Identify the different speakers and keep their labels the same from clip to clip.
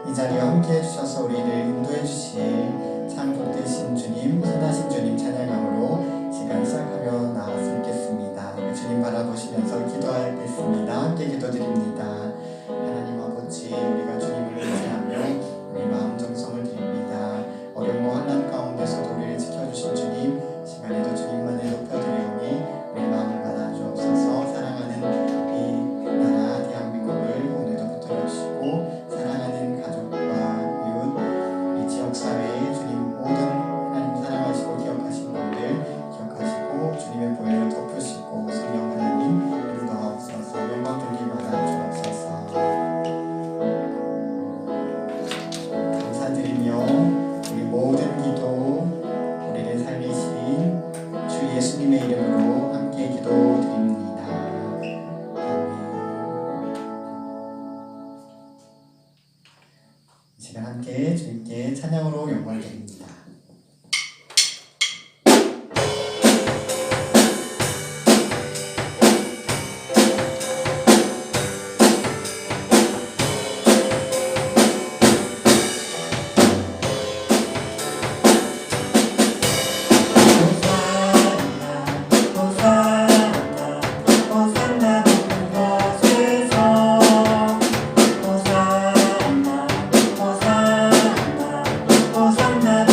Speaker 1: 이 자리에 함께 해주셔서 우리를 인도해 주실 참 복되신 주님, 선하신 주님 찬양함으로 시간 시작하며 나갈 수 있겠습니다. 주님 바라보시면서 기도하겠습니다. 함께 기도드립니다. 하나님 아버지, 우리가 주님을 의지하며 우리 마음 정성을 드립니다. 어려운 환난 가운데서도 우리를 지켜주신 주님, 시간에도 주님만을 높여드리오니 우리 마음을 받아주옵소서. 사랑하는 이 나라 대한민국을 오늘도 붙들어주시고 사랑하는 가족과 이웃, 이 지역사회에 주님 모든 하나님 사랑하시고 기억하신 분들 기억하시고 주님의 보혈을 덮으시고 성령 하나님 인도하옵소서. 영광 돌기 받아주옵소서. 감사드리며 우리 모든 기도 우리를 살리신 주 예수님의 이름으로 함께 기도드립니다. 아멘. 이 시간 함께 주님께 찬양으로 영광을 드립니다. 호산나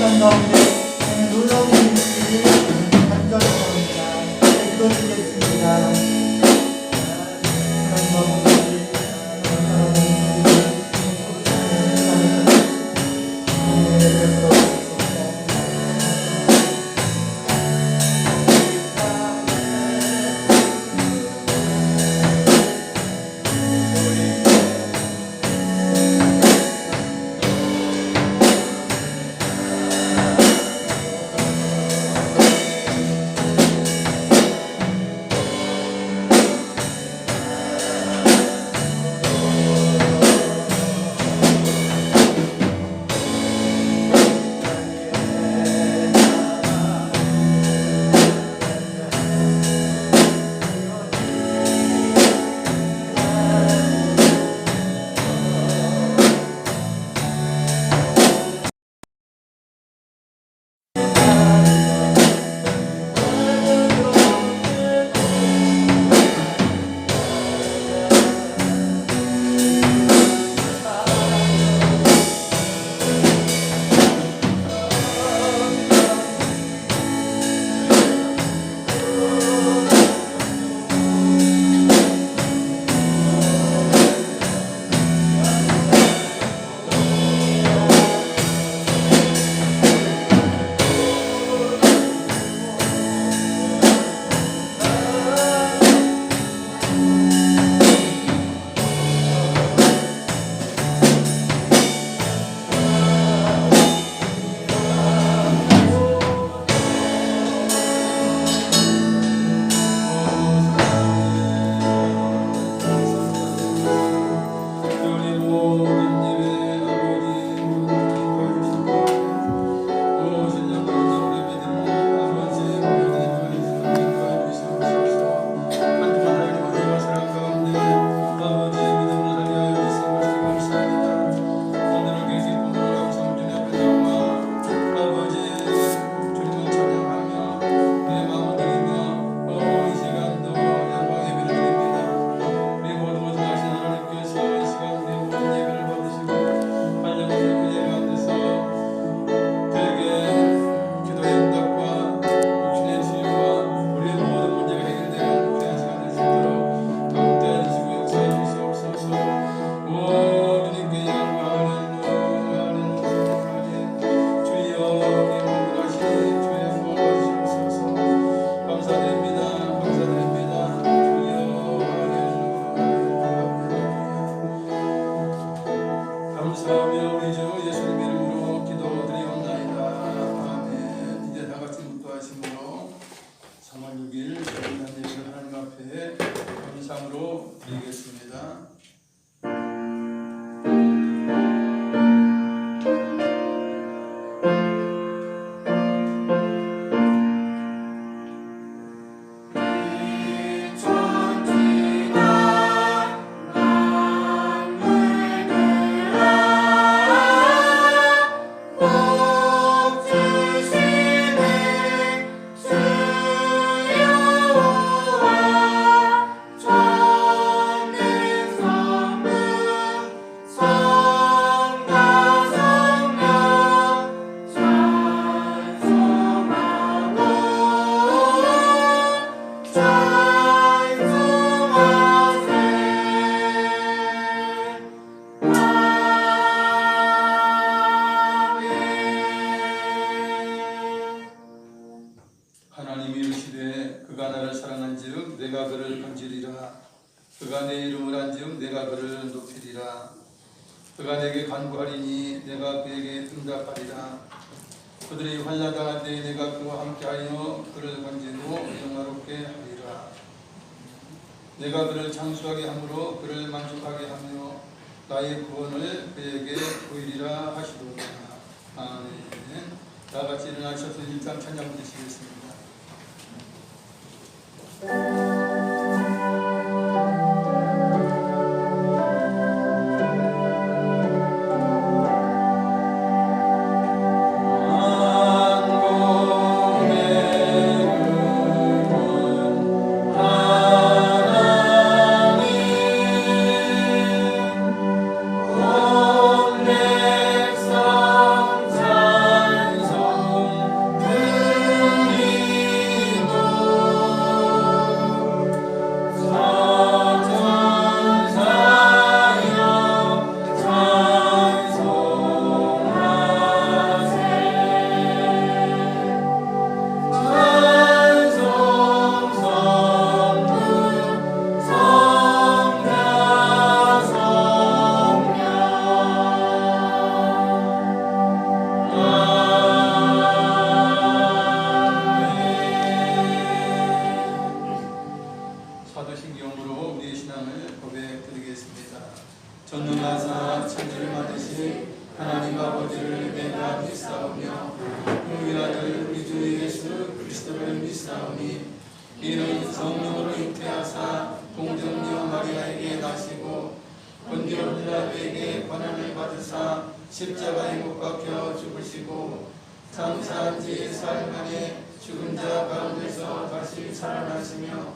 Speaker 1: 시간 가운데 놀라운 일들을 간절합니다. 기도드리겠습니다. 하나님 아버지,
Speaker 2: 하나님이 이르시되 그가 나를 사랑한즉 내가 그를 건지리라. 그가 내 이름을 안즉 내가 그를 높이리라. 그가 내게 간구하리니 내가 그에게 응답하리라. 그들이 환난당할 때에 내가 그와 함께하여 그를 건지고 영화롭게 하리라. 내가 그를 장수하게 함으로 그를 만족하게 하며 나의 구원을 그에게 보이리라 하시도다. 아멘. 다같이 일어나셔서 1장 찬양 부르시겠습니다.
Speaker 3: Oh
Speaker 2: 하나님 아버지를 내가 믿사오며 그의 아들 우리 주 예수 그리스도를 믿사오니 이는 성령으로 잉태하사 동정녀 마리아에게 나시고 본디오 빌라도에게 고난을 받으사 십자가에 못 박혀 죽으시고 장사한 지 사흘 만에 죽은 자 가운데서 다시 살아나시며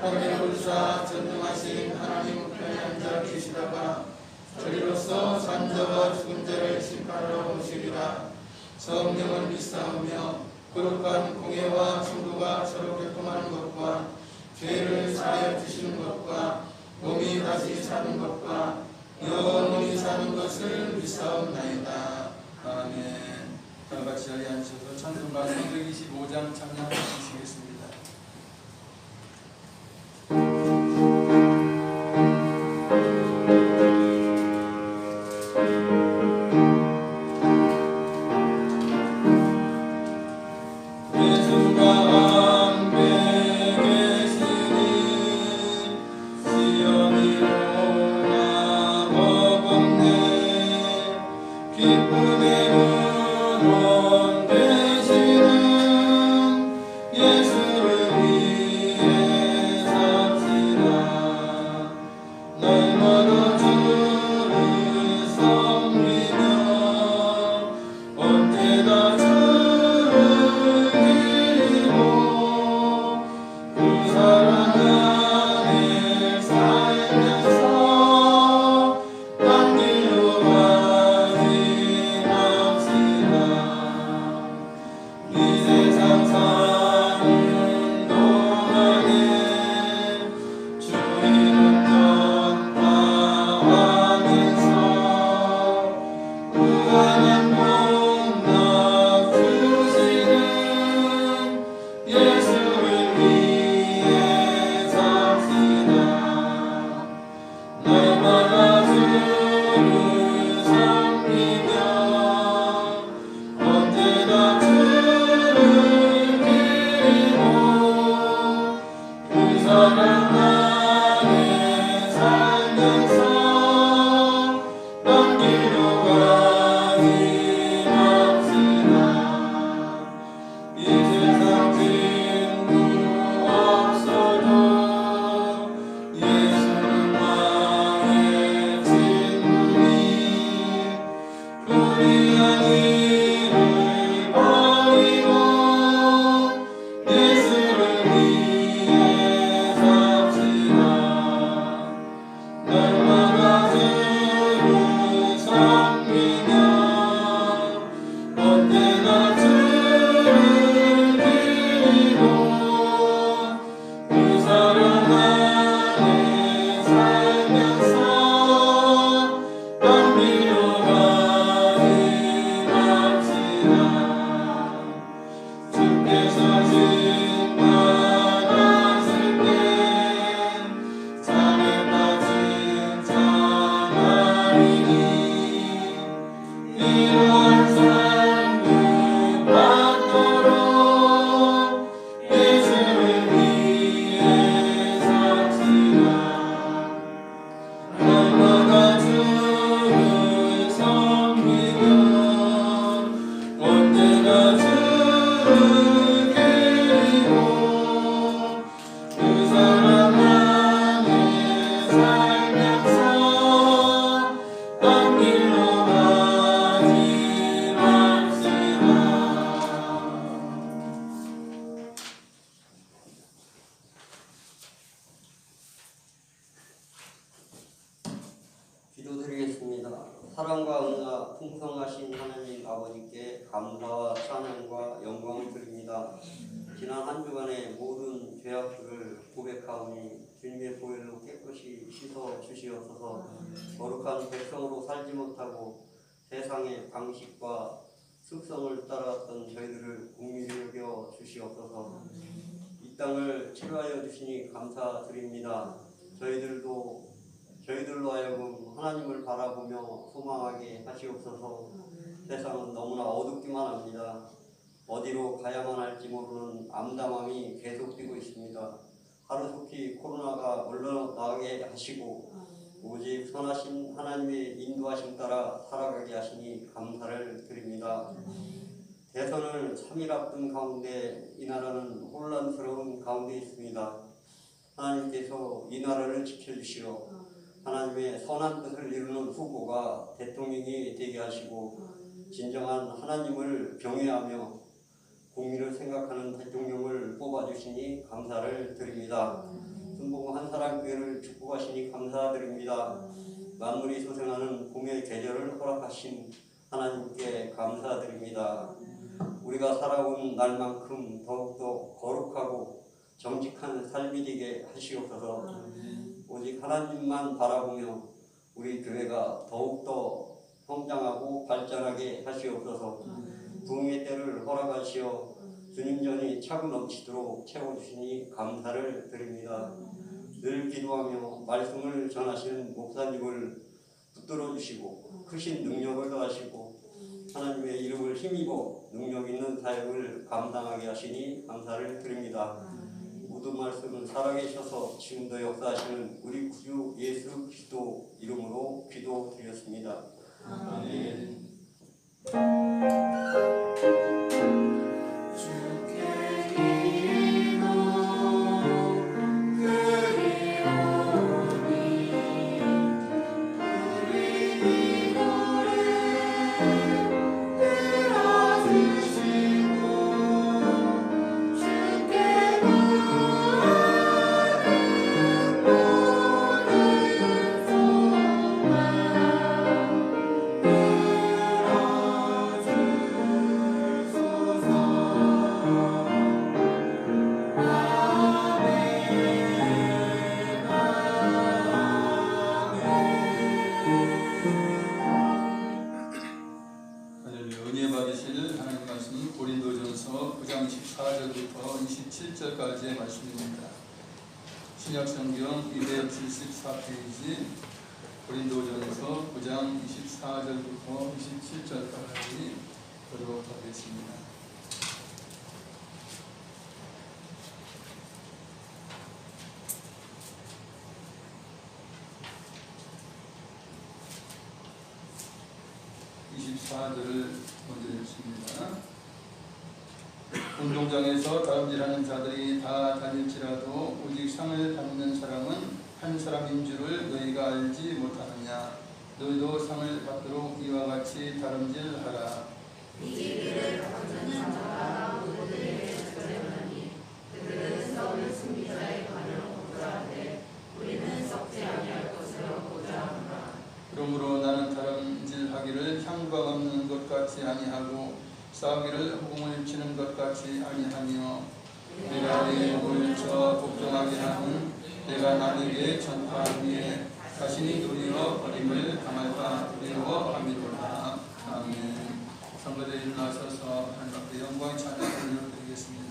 Speaker 2: 하늘에 올사 전능하신 하나님 우편에 앉아 계시다가 저리로서 산 자와 죽은 자를 심판하러 오시리라. 성령을 믿사오며 거룩한 공예와 성도가 서로 교통하는 것과 죄를 사하여 주시는 것과 몸이 다시 사는 것과 영원히 사는 것을 믿사옵나이다. 아멘. 다 같이 자리에 앉으셔서 찬송가 325장 찬양 주시겠습니다.
Speaker 3: 기도드리겠습니다. 사랑과 은혜가 풍성하신 하나님 아버지께 감사와 찬양과 영광을 드립니다. 지난 한 주간의 모든 죄악들을 고백하오니 주님의 보혈로 깨끗이 씻어 주시옵소서. 거룩한 백성으로 살지 못하고 세상의 방식과 습성을 따라왔던 저희들을 긍휼히 여겨 주시옵소서. 이 땅을 치료하여 주시니 감사드립니다. 저희들로 하여금 하나님을 바라보며 소망하게 하시옵소서. 세상은 너무나 어둡기만 합니다. 어디로 가야만 할지 모르는 암담함이 계속되고 있습니다. 하루속히 코로나가 물러나게 하시고 오직 선하신 하나님의 인도하심 따라 살아가게 하시니 바랍니다. 대선을 3일 앞둔 가운데 이 나라는 혼란스러운 가운데 있습니다. 하나님께서 이 나라를 지켜주시어 하나님의 선한 뜻을 이루는 후보가 대통령이 되게 하시고 진정한 하나님을 경외하며 국민을 생각하는 대통령을 뽑아주시니 감사를 드립니다. 순봉 한사랑교회를 축복하시니 감사드립니다. 만물이 소생하는 봄의 계절을 허락하신 하나님께 감사드립니다. 우리가 살아온 날만큼 더욱더 거룩하고 정직한 삶이 되게 하시옵소서. 오직 하나님만 바라보며 우리 교회가 더욱더 성장하고 발전하게 하시옵소서. 부흥의 때를 허락하시어 주님 전이 차고 넘치도록 채워주시니 감사를 드립니다. 늘 기도하며 말씀을 전하시는 목사님을 붙들어 주시고 크신 능력을 더하시고 하나님의 이름을 힘입어 능력 있는 사역을 감당하게 하시니 감사를 드립니다. 모든 말씀은 살아계셔서 지금도 역사하시는 우리 구주 예수 그리스도 이름으로 기도드렸습니다. 아멘.
Speaker 2: 은혜 받으실 하나님 말씀은 고린도전서 9장 14절부터 27절까지의 말씀입니다. 신약성경 274페이지 고린도전서 9장 24절부터 27절까지 보도록 하겠습니다. (24절을) 먼저 읽습니다. 운동장에서 다름질하는 자들이 다 다닐지라도 오직 상을 받는 사람은 한 사람인 줄을 너희가 알지 못하느냐. 너희도 상을 받도록 이와 같이 다름질하라.
Speaker 4: 이기를 거두는 자가 모두에게 적절하니 그들은 썩을 승리자의 관을 고자하되 우리는 썩지 아니할 것으로 고자하노라.
Speaker 2: 그러므로 나는 다름질하기를 향과 갚는 것 같이 아니하고 싸우기를 호공을 치는 것 같이 아니하며 내가 내 목을 쳐 복종하게 하는 내가 남에게 전파하기에 자신이 도리어 버림을 당할까 두려워함이로라. 아멘. 성도들 일어나셔서 하나님 앞에 영광 찬양을 드리겠습니다.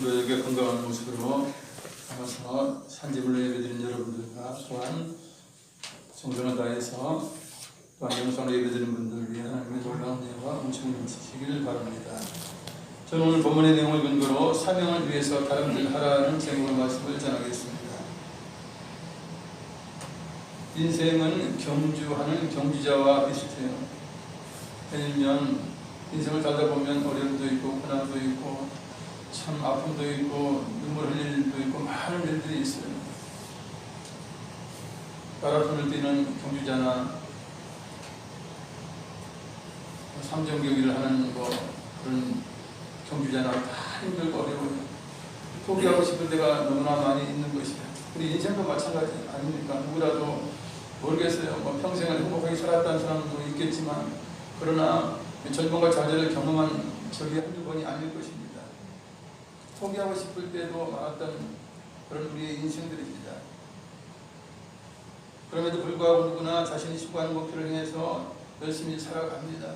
Speaker 2: 성도에게 건강한 모습으로 나가서 산지물로 예배드린 여러분들과 또한 정성을 다해서 또한 영상으로 예배드리는 분들을 위해 하나님의 놀라운 은혜와 은총을 넘치시기를 바랍니다. 저는 오늘 본문의 내용을 근거로 사명을 위해서 다름질 하라는 제목의 말씀을 전하겠습니다. 인생은 경주하는 경주자와 비슷해요. 왜냐면 인생을 살다 보면 어려움도 있고 고난도 있고 참 아픔도 있고 눈물 흘릴 일도 있고 많은 일들이 있어요. 마라톤을 뛰는 경주자나 3점 경기를 하는 그런 경주자나 다 힘들고 어려워요. 포기하고 싶을 때가 너무나 많이 있는 것이에요. 우리 인생도 마찬가지 아닙니까? 누구라도 모르겠어요. 평생을 행복하게 살았다는 사람도 있겠지만 그러나 절망과 좌절을 경험한 적이 한두 번이 아닐 것입니다. 포기하고 싶을 때도 많았던 그런 우리의 인생들입니다. 그럼에도 불구하고 누구나 자신이 추구하는 목표를 향해서 열심히 살아갑니다.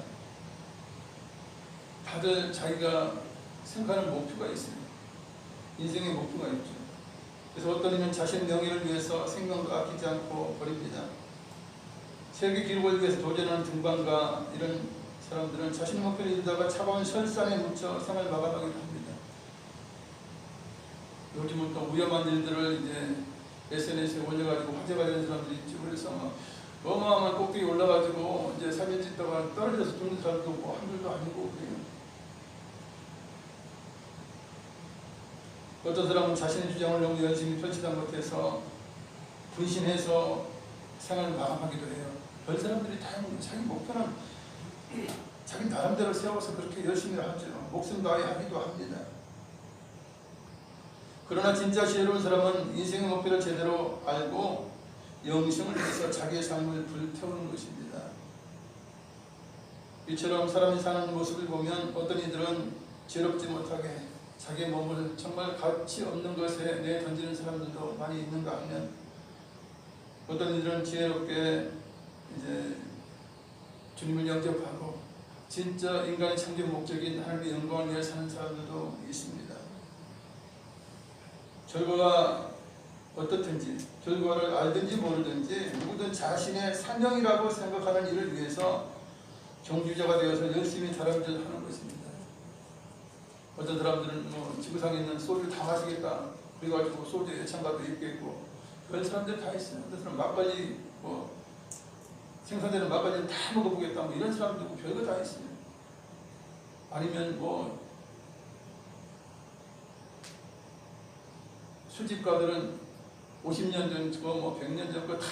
Speaker 2: 다들 자기가 생각하는 목표가 있어요. 인생의 목표가 있죠. 그래서 어떤 이는 자신의 명예를 위해서 생명도 아끼지 않고 버립니다. 세계 기록을 위해서 도전하는 등반가 이런 사람들은 자신의 목표를 이루다가 차가운 설산에 묻혀 생을 마감하기도 합니다. 요즘은 또 위험한 일들을 이제 SNS에 올려가지고 화제가 되는 사람들이 있죠. 그래서 어마어마한 꼭대기 올라가지고 이제 사진 찍다가 떨어져서 죽는 사람도 뭐 한둘도 아니고 그래요. 어떤 사람은 자신의 주장을 너무 열심히 펼치다 못해서 분신해서 생을 마감하기도 해요. 별 사람들이 다양한 자기 목표는 자기 나름대로 세워서 그렇게 열심히 하죠. 목숨 다해 하기도 합니다. 그러나 진짜 지혜로운 사람은 인생의 목표를 제대로 알고 영생을 위해서 자기의 삶을 불태우는 것입니다. 이처럼 사람이 사는 모습을 보면 어떤 이들은 지혜롭지 못하게 자기의 몸을 정말 가치 없는 것에 내던지는 사람들도 많이 있는가 하면 어떤 이들은 지혜롭게 이제 주님을 영접하고 진짜 인간의 창조 목적인 하나님의 영광을 위해 사는 사람들도 있습니다. 결과가 어떻든지 결과를 알든지 모르든지 누구든 자신의 사명이라고 생각하는 일을 위해서 경주자가 되어서 열심히 다름질하는 것입니다. 어떤 사람들은 지구상에 있는 소주를 다 마시겠다 그래가지고 소주에 애창가도 있겠고 그런 사람들 다 있어요. 어떤 사람은 막걸리 생산되는 막걸리를 다 먹어보겠다 이런 사람도 있고 별거 다 있어요. 아니면 술집가들은 50년 전 거 100년 전 거 다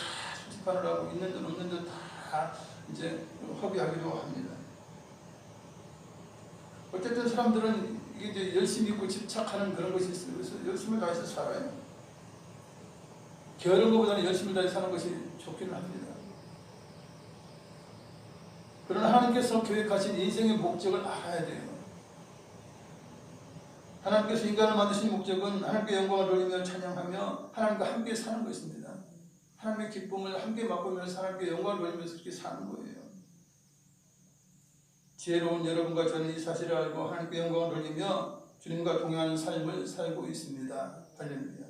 Speaker 2: 술집하느라고 있는 돈 없는 돈 다 이제 허비하기도 합니다. 어쨌든 사람들은 이게 이제 열심히 있고 집착하는 그런 것이 있어요. 그래서 열심을 다해서 살아요. 게으른 것보다는 열심을 다해서 사는 것이 좋기는 합니다. 그러나 하나님께서 계획하신 인생의 목적을 알아야 돼요. 하나님께서 인간을 만드신 목적은 하나님께 영광을 돌리며 찬양하며 하나님과 함께 사는 것입니다. 하나님의 기쁨을 함께 맛보면서 하나님께 영광을 돌리면서 그렇게 사는 거예요. 지혜로운 여러분과 저는 이 사실을 알고 하나님께 영광을 돌리며 주님과 동행하는 삶을 살고 있습니다. 할렐루야.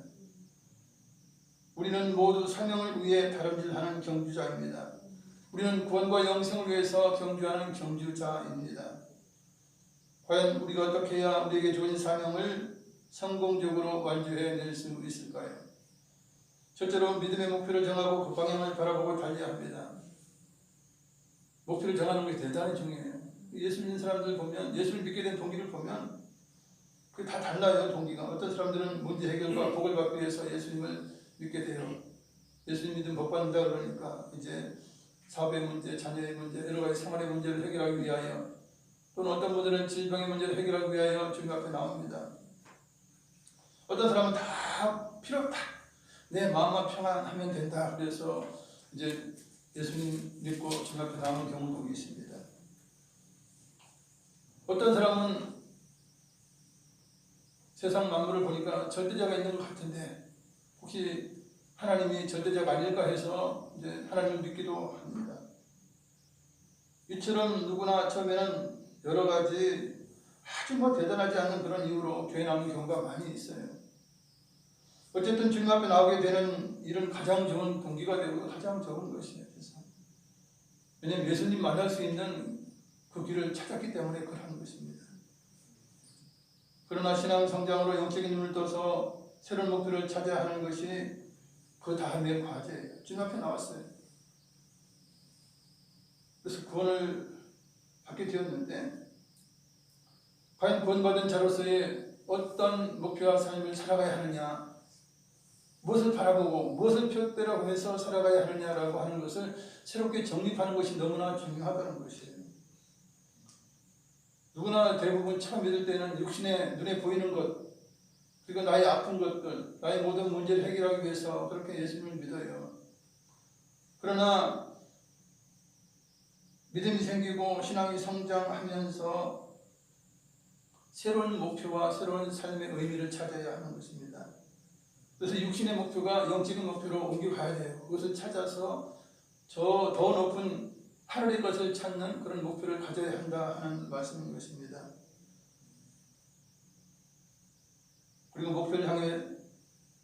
Speaker 2: 우리는 모두 사명을 위해 다름질하는 경주자입니다. 우리는 구원과 영생을 위해서 경주하는 경주자입니다. 과연 우리가 어떻게 해야 우리에게 주어진 사명을 성공적으로 완주해낼 수 있을까요? 첫째로 믿음의 목표를 정하고 그 방향을 바라보고 달려야 합니다. 목표를 정하는 것이 대단히 중요해요. 예수 믿는 사람들 보면 예수를 믿게 된 동기를 보면 그게 다 달라요. 동기가. 어떤 사람들은 문제 해결과 복을 받기 위해서 예수님을 믿게 돼요. 예수님 믿으면 복 받는다 그러니까 이제 사업의 문제, 자녀의 문제, 여러 가지 생활의 문제를 해결하기 위하여 또는 어떤 분들은 질병의 문제를 해결하기 위하여 주님 앞에 나옵니다. 어떤 사람은 다 필요 없다. 내 마음만 평안하면 된다. 그래서 이제 예수님 믿고 주님 앞에 나오는 경우도 있습니다. 어떤 사람은 세상 만물을 보니까 절대자가 있는 것 같은데 혹시 하나님이 절대자가 아닐까 해서 이제 하나님을 믿기도 합니다. 이처럼 누구나 처음에는 여러 가지 아주 뭐 대단하지 않은 그런 이유로 교회 나오는 경우가 많이 있어요. 어쨌든 주님 앞에 나오게 되는 일은 가장 좋은 동기가 되고 가장 좋은 것이에요. 그래서 왜냐하면 예수님 만날 수 있는 그 길을 찾았기 때문에 그러는 것입니다. 그러나 신앙 성장으로 영적인 눈을 떠서 새로운 목표를 찾아야 하는 것이 그 다음의 과제예요. 주님 앞에 나왔어요. 그래서 구원을 받게 되었는데 과연 구원받은 자로서의 어떤 목표와 삶을 살아가야 하느냐, 무엇을 바라보고 무엇을 표대라고 해서 살아가야 하느냐라고 하는 것을 새롭게 정립하는 것이 너무나 중요하다는 것이에요. 누구나 대부분 처음 믿을 때는 육신의 눈에 보이는 것, 그리고 나의 아픈 것들, 나의 모든 문제를 해결하기 위해서 그렇게 예수님을 믿어요. 그러나 믿음이 생기고 신앙이 성장하면서 새로운 목표와 새로운 삶의 의미를 찾아야 하는 것입니다. 그래서 육신의 목표가 영적인 목표로 옮겨가야 돼요. 그것을 찾아서 저 더 높은 하늘의 것을 찾는 그런 목표를 가져야 한다 하는 말씀인 것입니다. 그리고 목표를 향해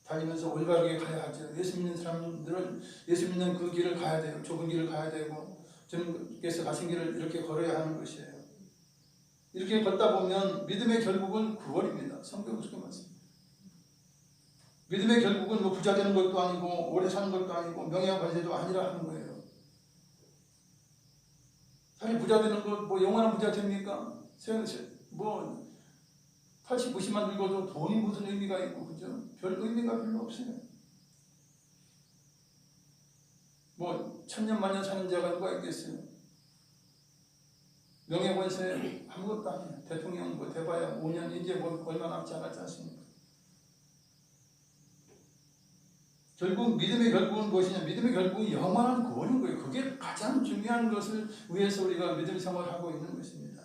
Speaker 2: 달리면서 올바르게 가야 하죠. 예수 믿는 사람들은 예수 믿는 그 길을 가야 돼요. 좁은 길을 가야 되고 주님께서 가신 길을 이렇게 걸어야 하는 것이에요. 이렇게 걷다 보면 믿음의 결국은 구원입니다. 성경은 그렇게 말씀합니다. 믿음의 결국은 뭐 부자 되는 것도 아니고 오래 사는 것도 아니고 명예와 관세도 아니라 하는 거예요. 사실 부자 되는 것, 뭐 영원한 부자 됩니까? 뭐 80, 90만 들고도 돈이 무슨 의미가 있고, 그죠? 별 의미가 별로 없어요. 뭐 천년 만년 사는 자가 누가 있겠어요? 명예 권세 아무것도 아니에요. 대통령 뭐 대봐야 5년 이제 뭐 얼마 남지 않았지 않습니까? 결국 믿음의 결국은 무엇이냐? 믿음의 결국은 영원한 구원인 거예요. 그게 가장 중요한 것을 위해서 우리가 믿음 생활을 하고 있는 것입니다.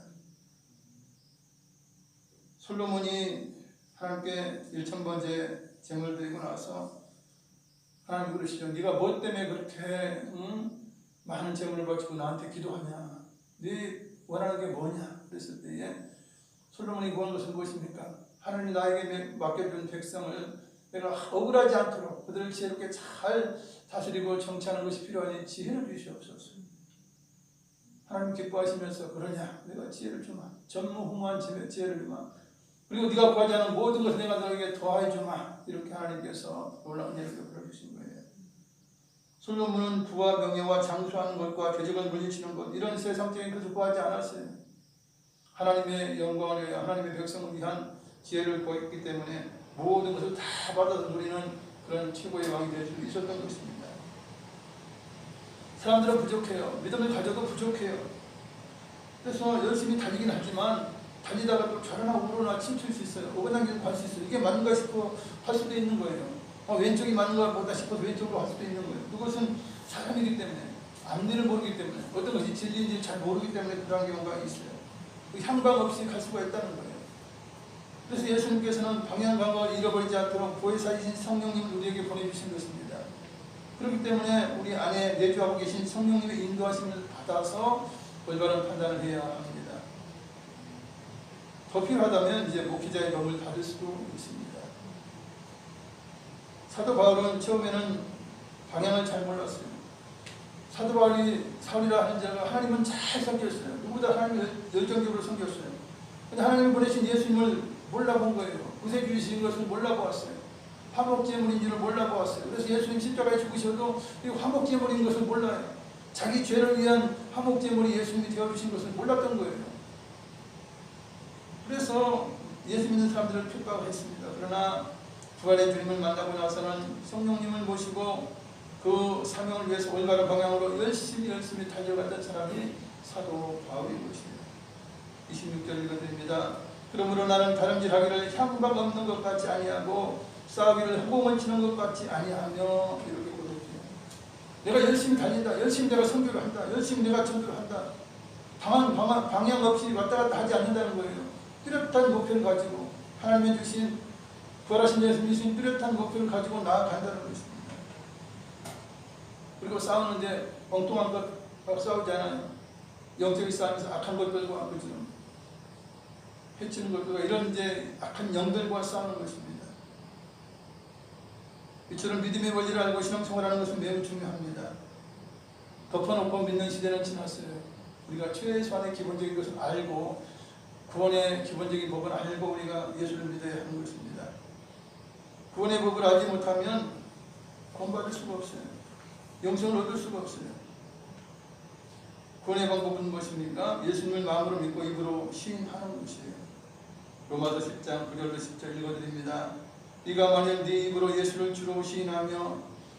Speaker 2: 솔로몬이 하나님께 1000번째 제물 드리고 나서 하나님 그러시죠. 네가 뭐 때문에 그렇게 많은 제물을 바치고 나한테 기도하냐? 네 원하는 게 뭐냐? 그랬을 때에 솔로몬이 구한 것은 무엇입니까? 하나님이 나에게 맡겨준 백성을 내가 억울하지 않도록 그들을 지혜롭게 잘 다스리고 정치하는 것이 필요하니 지혜를 주시옵소서. 하나님 기뻐하시면서 그러냐? 내가 지혜를 주마. 전무후무한 지혜를 주마. 그리고 네가 구하지 않은 모든 것을 내가 너에게 더하여 주마. 이렇게 하나님께서 놀라운 예를 베풀어주신 거예요. 솔로몬은 부와 명예와 장수하는 것과 대적을 물리치는 것, 이런 세상적인 것을 구하지 않았어요. 하나님의 영광을 위하여 하나님의 백성을 위한 지혜를 구했기 때문에 모든 것을 다 받아서 누리는 그런 최고의 왕이 될 수 있었던 것입니다. 사람들은 부족해요. 믿음을 가져도 부족해요. 그래서 열심히 달리긴 하지만 달리다가 또 좌로나 우로나 침칠 수 있어요. 어긋난 길을 갈 수 있어요. 이게 맞는가 싶어 할 수도 있는 거예요. 왼쪽이 맞는가 보다 싶어서 왼쪽으로 갈 수도 있는 거예요. 그것은 사람이기 때문에, 앞뒤를 모르기 때문에, 어떤 것이 진리인지 잘 모르기 때문에 그런 경우가 있어요. 향방 없이 갈 수가 있다는 거예요. 그래서 예수님께서는 방향감을 잃어버리지 않도록 보혜사이신 성령님을 우리에게 보내주신 것입니다. 그렇기 때문에 우리 안에 내주하고 계신 성령님의 인도하심을 받아서 올바른 판단을 해야 합니다. 더 필요하다면 이제 목회자의 도움을 받을 수도 있습니다. 사도 바울은 처음에는 방향을 잘 몰랐어요. 사도 바울이 사울이라 하는 자가 하나님은 잘 섬겼어요. 누구보다 하나님을 열정적으로 섬겼어요. 근데 하나님이 보내신 예수님을 몰라본 거예요. 구세주이신 것을 몰라보았어요. 화목제물인 줄을 몰라보았어요. 그래서 예수님 십자가에 죽으셔도 이 화목제물인 것을 몰라요. 자기 죄를 위한 화목제물이 예수님이 되어주신 것을 몰랐던 거예요. 그래서 예수 믿는 사람들을 핍박을 했습니다. 그러나 부활의 주님을 만나고 나서는 성령님을 모시고 그 사명을 위해서 올바른 방향으로 열심히 달려갔던 사람이 사도 바울인 것입니다. 26절 읽어드립니다. 그러므로 나는 다름질하기를 향방 없는 것 같이 아니하고 싸우기를 허공을 치는 것 같이 아니하며 이렇게 고백해요. 내가 열심히 달린다. 열심히 내가 선교를 한다. 열심히 내가 전도를 한다. 방향 없이 왔다 갔다 하지 않는다는 거예요. 뚜렷한 목표를 가지고 하나님이 주신 부활하신 예수님이 주신 뚜렷한 목표를 가지고 나아간다는 것입니다. 그리고 싸우는데 엉뚱한 것 싸우지 않아요. 영적인 싸움에서 악한 것 들고 한 것처럼 해치는 것과 이런 이제 악한 영들과 싸우는 것입니다. 이처럼 믿음의 원리를 알고 신앙생활하는 것은 매우 중요합니다. 덮어놓고 믿는 시대는 지났어요. 우리가 최소한의 기본적인 것을 알고 구원의 기본적인 법을 알고 우리가 예수를 믿어야 하는 것입니다. 구원의 법을 알지 못하면 구원받을 수가 없어요. 영생을 얻을 수가 없어요. 구원의 방법은 무엇입니까? 예수님을 마음으로 믿고 입으로 시인하는 것이에요. 로마서 10장 9절로 10절 읽어드립니다. 네가 만일 네 입으로 예수를 주로 시인하며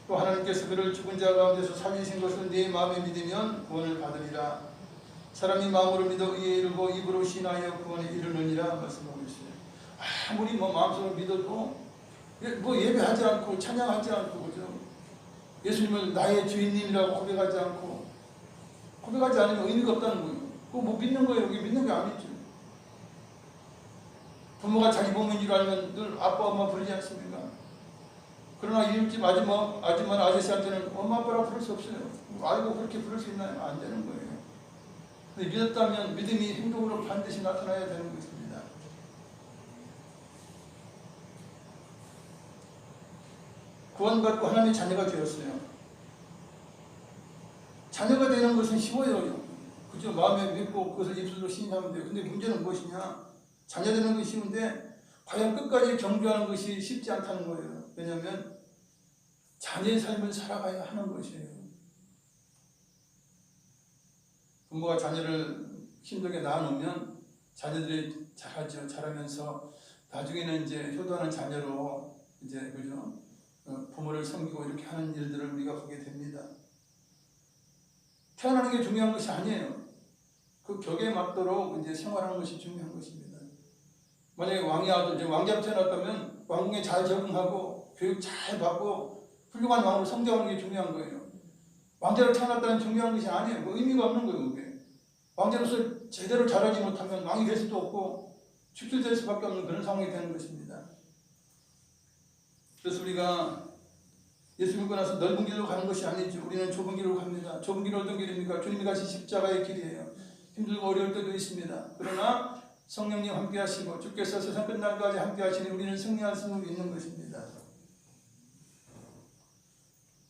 Speaker 2: 또 하나님께서 그를 죽은 자 가운데서 살리신 것을 네 마음에 믿으면 구원을 받으리라. 사람이 마음으로 믿어 의에 이르고 입으로 시인하여 구원에 이르느니라 말씀하고 있어요. 아무리 마음속으로 믿어도 예배하지 않고 찬양하지 않고 그죠? 예수님을 나의 주인님이라고 고백하지 않고 고백하지 않으면 의미가 없다는 거예요. 그거 뭐 믿는 거예요? 여기 믿는 게 아니죠. 부모가 자기 몸인 줄 알면 늘 아빠 엄마 부르지 않습니까? 그러나 이웃집 아줌마 아저씨한테는 엄마 아빠라고 부를 수 없어요. 알고 그렇게 부를 수 있나요? 안 되는 거예요. 근데 믿었다면 믿음이 행동으로 반드시 나타나야 되는 것입니다. 구원받고 하나님의 자녀가 되었어요. 자녀가 되는 것은 쉬워요. 그죠? 마음에 믿고 그것을 입술로 시인하면 돼요. 근데 문제는 무엇이냐? 자녀 되는 것이 쉬운데 과연 끝까지 경주하는 것이 쉽지 않다는 거예요. 왜냐하면 자녀의 삶을 살아가야 하는 것이에요. 부모가 자녀를 힘들게 낳아놓으면 자녀들이 자라죠. 자라면서 나중에는 이제 효도하는 자녀로 이제 그죠? 부모를 섬기고 이렇게 하는 일들을 우리가 보게 됩니다. 태어나는 게 중요한 것이 아니에요. 그 격에 맞도록 이제 생활하는 것이 중요한 것입니다. 만약에 왕의 아들, 왕자로 태어났다면 왕궁에 잘 적응하고 교육 잘 받고 훌륭한 왕으로 성장하는 게 중요한 거예요. 왕자로 태어났다는 중요한 것이 아니에요. 뭐 의미가 없는 거예요, 그게. 왕자로서 제대로 자라지 못하면 왕이 될 수도 없고 축출될 수밖에 없는 그런 상황이 되는 것입니다. 그래서 우리가 예수 믿고 나서 넓은 길로 가는 것이 아니죠. 우리는 좁은 길로 갑니다. 좁은 길은 어떤 길입니까? 주님이 가신 십자가의 길이에요. 힘들고 어려울 때도 있습니다. 그러나 성령님 함께 하시고 주께서 세상 끝날까지 함께 하시니 우리는 승리할 수 있는 것입니다.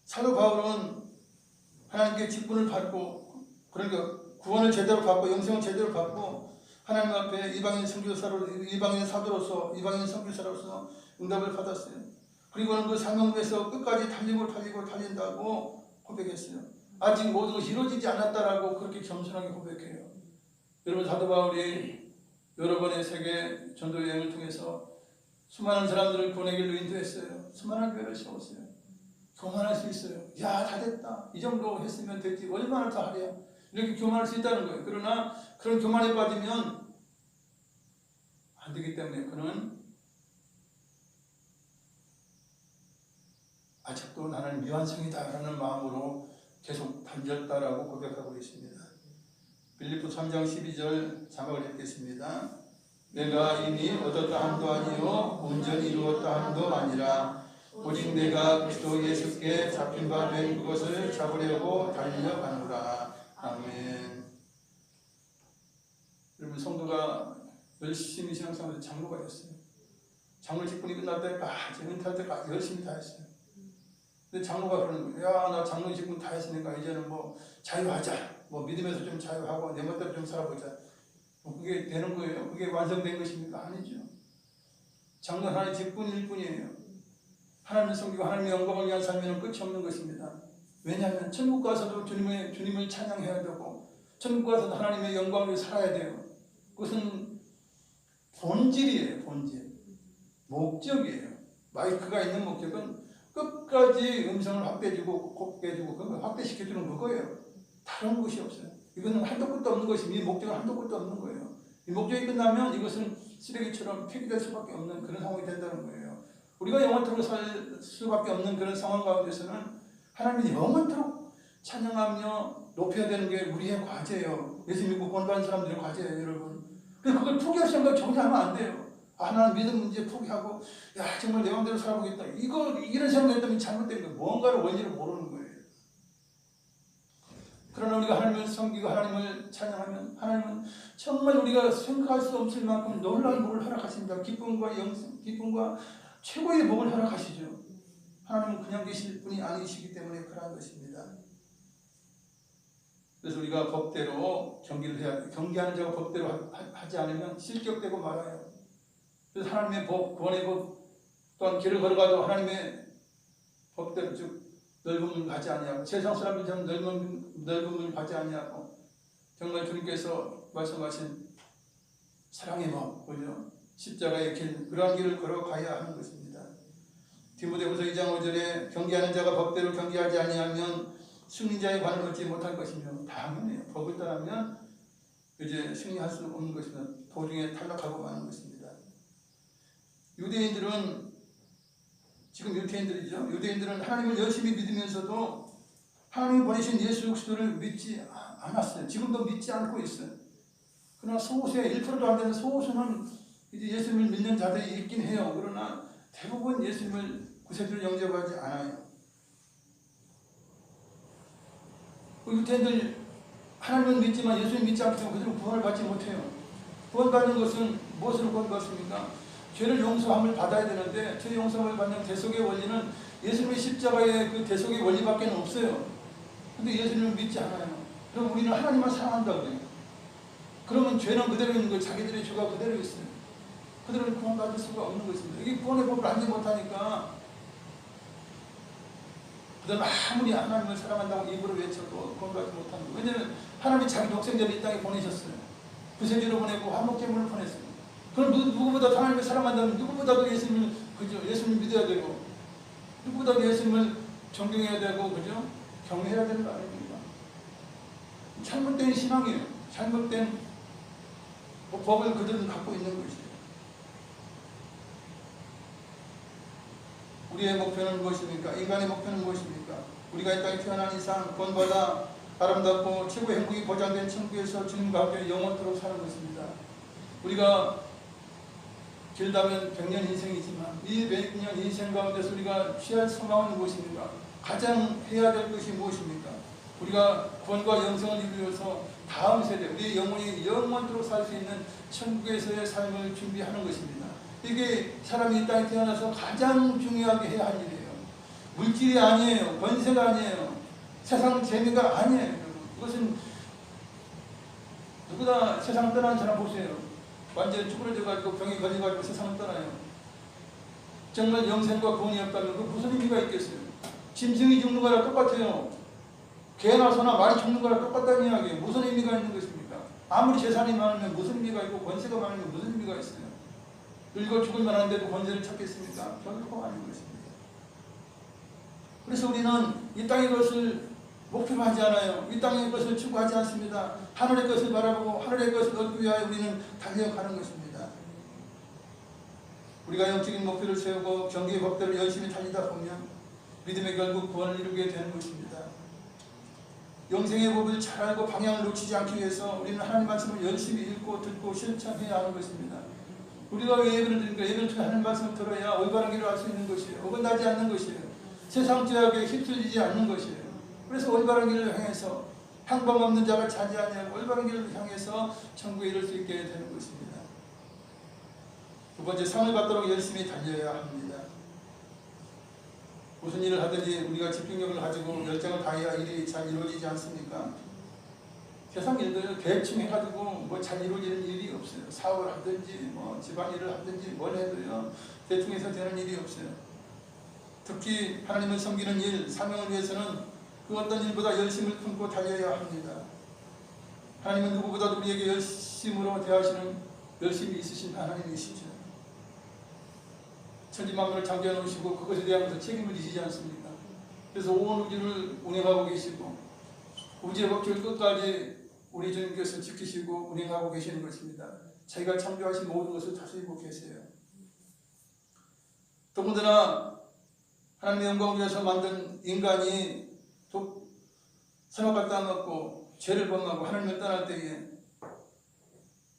Speaker 2: 사도 바울은 하나님께 직분을 받고 그러니까 구원을 제대로 받고 영생을 제대로 받고 하나님 앞에 이방인 선교사로 이방인 사도로서 이방인 선교사로서 응답을 받았어요. 그리고는 그 사명부에서 끝까지 달린다고 고백했어요. 아직 모든 것이 이루어지지 않았다라고 그렇게 겸손하게 고백해요. 여러분 사도 바울이 여러 번의 세계 전도 여행을 통해서 수많은 사람들을 구원의 길로 인도했어요. 수많은 교회를 세웠어요. 교만할 수 있어요. 야, 다 됐다. 이 정도 했으면 됐지. 얼마나 더 하랴. 이렇게 교만할 수 있다는 거예요. 그러나 그런 교만에 빠지면 안 되기 때문에 그는 아직도 나는 미완성이다라는 마음으로 계속 달렸다라고 고백하고 있습니다. 빌립보 3장 12절 자막을 읽겠습니다. 내가 이미 얻었다 함도 아니요 온전히 이루었다 함도 아니라 오직 내가 그리스도 예수께 잡힌 바 된 그것을 잡으려고 달려가노라. 아멘. 여러분 성도가 열심히 신앙생활에서 장로가 됐어요. 장로 직분이 끝날 때까지 은퇴할 때까지 열심히 다 했어요. 근데 장로가 그러는 거예요. 야, 나 장로 직분 다 했으니까 이제는 뭐 자유하자. 뭐 믿음에서 좀 자유하고 내 멋대로 좀 살아보자. 뭐 그게 되는 거예요? 그게 완성된 것입니까? 아니죠. 장로 하나의 직분일 뿐이에요. 하나님을 섬기고 하나님의 영광을 위한 삶에는 끝이 없는 것입니다. 왜냐하면 천국 가서도 주님을 찬양해야 되고 천국 가서도 하나님의 영광을 위해 살아야 돼요. 그것은 본질이에요. 본질. 목적이에요. 마이크가 있는 목적은 끝까지 음성을 확대해주고 곱게 해주고 그걸 확대시켜주는 그거예요. 다른 것이 없어요. 이거는 한도 끝도 없는 것이고 이 목적은 한도 끝도 없는 거예요. 이 목적이 끝나면 이것은 쓰레기처럼 폐기될 수밖에 없는 그런 상황이 된다는 거예요. 우리가 영원토록 살 수밖에 없는 그런 상황 가운데서는 하나님이 영원토록 찬양하며 높여야 되는 게 우리의 과제예요. 예수 믿고 구원받은 사람들의 과제예요, 여러분. 그래서 그걸 포기할 생각 전혀 하면 안 돼요. 나는 믿음 문제 포기하고 야 정말 내 마음대로 살아보겠다. 이런 생각했다면 잘못된 거예요. 뭔가를 원리를 모르는 거예요. 그러나 우리가 하나님을 섬기고 하나님을 찬양하면 하나님은 정말 우리가 생각할 수 없을 만큼 놀라운 복을 허락하십니다. 기쁨과 최고의 복을 허락하시죠. 하나님은 그냥 계실 분이 아니시기 때문에 그러한 것입니다. 그래서 우리가 법대로 경기를 해야 돼. 경기하는 자가 법대로 하지 않으면 실격되고 말아요. 그래서 하나님의 법, 구원의 법 또한 길을 걸어가도 하나님의 법대로 쭉 넓은 문 가지 아니하고 세상 사람들처럼 넓은 문 가지 아니하고 정말 주님께서 말씀하신 사랑의 법, 그죠? 십자가의 길, 그러한 길을 걸어가야 하는 것입니다. 디모데후서 2장 5절에 경기하는 자가 법대로 경기하지 아니하면 승리자의 관을 얻지 못할 것이며 당연해요. 법을 따르면 이제 승리할 수 없는 것이며 도중에 탈락하고 마는 것입니다. 유대인들은 지금 유대인들은 하나님을 열심히 믿으면서도 하나님이 보내신 예수 그리스도를 믿지 않았어요. 지금도 믿지 않고 있어요. 그러나 소수의 1%도 안 되는 소수는 이제 예수님을 믿는 자들이 있긴 해요. 그러나 대부분 예수님을 구세주로 영접하지 않아요. 유대인들 하나님은 믿지만 예수님 믿지 않기 때문에 그들은 구원을 받지 못해요. 구원받는 것은 무엇으로 구원받습니까? 죄를 용서함을 받아야 되는데 죄 용서함을 받는 대속의 원리는 예수님의 십자가의 그 대속의 원리밖에 없어요. 근데 예수님을 믿지 않아요. 그럼 우리는 하나님만 사랑한다고요. 그러면 죄는 그대로 있는 거예요. 자기들의 죄가 그대로 있어요. 그들은 구원받을 수가 없는 것입니다. 이게 구원의 법을 알지 못하니까 그들은 아무리 하나님을 사랑한다고 입으로 외쳐도 구원받지 못하는 거예요. 왜냐하면 하나님이 자기 독생자를 이 땅에 보내셨어요. 구세주로 보내고 화목제물을 보냈어요. 그럼 누구보다 하나님을 사랑한다면 누구보다도 예수님을 믿어야 되고 누구보다도 예수님을 존경해야 되고 그죠? 경외해야 되는 거 아닙니까? 잘못된 신앙이에요. 잘못된 법을 그들은 갖고 있는 것이에요. 우리의 목표는 무엇입니까? 인간의 목표는 무엇입니까? 우리가 이 땅에 태어난 이상 구원받아 아름답고 최고의 행복이 보장된 천국에서 주님과 함께 영원토록 사는 것입니다. 우리가 길다면 100년 인생이지만 이 100년 인생 가운데서 우리가 취할 소망은 무엇입니까? 가장 해야 될 것이 무엇입니까? 우리가 구원과 영생을 이루어서 다음 세대, 우리의 영혼이 영원토록 살 수 있는 천국에서의 삶을 준비하는 것입니다. 이게 사람이 이 땅에 태어나서 가장 중요하게 해야 할 일이에요. 물질이 아니에요. 권세가 아니에요. 세상 재미가 아니에요. 이것은 누구나 세상 떠나는 사람 보세요. 완전히 쭈그러져가지고 병이 걸려가지고 세상을 떠나요. 정말 영생과 구원이 없다면 그 무슨 의미가 있겠어요? 짐승이 죽는 거랑 똑같아요. 개나 소나 말이 죽는 거랑 똑같다는 이야기예요. 무슨 의미가 있는 것입니까? 아무리 재산이 많으면 무슨 의미가 있고 권세가 많으면 무슨 의미가 있어요? 늙어 죽을 만한데도 권세를 찾겠습니까? 결코 아닌 것입니다. 그래서 우리는 이 땅의 것을 목표로 하지 않아요. 이 땅의 것을 추구하지 않습니다. 하늘의 것을 바라보고 하늘의 것을 얻기 위하여 우리는 달려가는 것입니다. 우리가 영적인 목표를 세우고 경계의 법대로 열심히 달리다 보면 믿음의 결국 구원을 이루게 되는 것입니다. 영생의 법을 잘 알고 방향을 놓치지 않기 위해서 우리는 하나님 말씀을 열심히 읽고 듣고 실천해야 하는 것입니다. 우리가 왜 예배를 드립니까? 예배를 통해 하나님 말씀을 들어야 올바른 길을 알 수 있는 것이에요. 어긋나지 않는 것이에요. 세상 죄악에 휩쓸리지 않는 것이에요. 그래서 올바른 길을 향해서 항범 없는 자가 차지하냐고 올바른 길을 향해서 천국에 이를 수 있게 되는 것입니다. 두 번째, 상을 받도록 열심히 달려야 합니다. 무슨 일을 하든지 우리가 집중력을 가지고 열정을 다해야 일이 잘 이루어지지 않습니까? 세상 일들 대충 해가지고 뭐 잘 이루어지는 일이 없어요. 사업을 하든지 뭐 집안일을 하든지 뭘 해도요 대충 해서 되는 일이 없어요. 특히 하나님을 섬기는 일, 사명을 위해서는 그 어떤 일보다 열심을 품고 달려야 합니다. 하나님은 누구보다도 우리에게 열심으로 대하시는 열심이 있으신 하나님이시죠. 천지만물을 창조해 놓으시고 그것에 대하면서 책임을 지시지 않습니까? 그래서 온 우주를 운행하고 계시고 우주의 법칙을 끝까지 우리 주님께서 지키시고 운행하고 계시는 것입니다. 자기가 창조하신 모든 것을 다스리고 계세요. 더군다나 하나님의 영광을 위해서 만든 인간이 선악과를 따먹고 죄를 범하고 하나님을 떠날 때에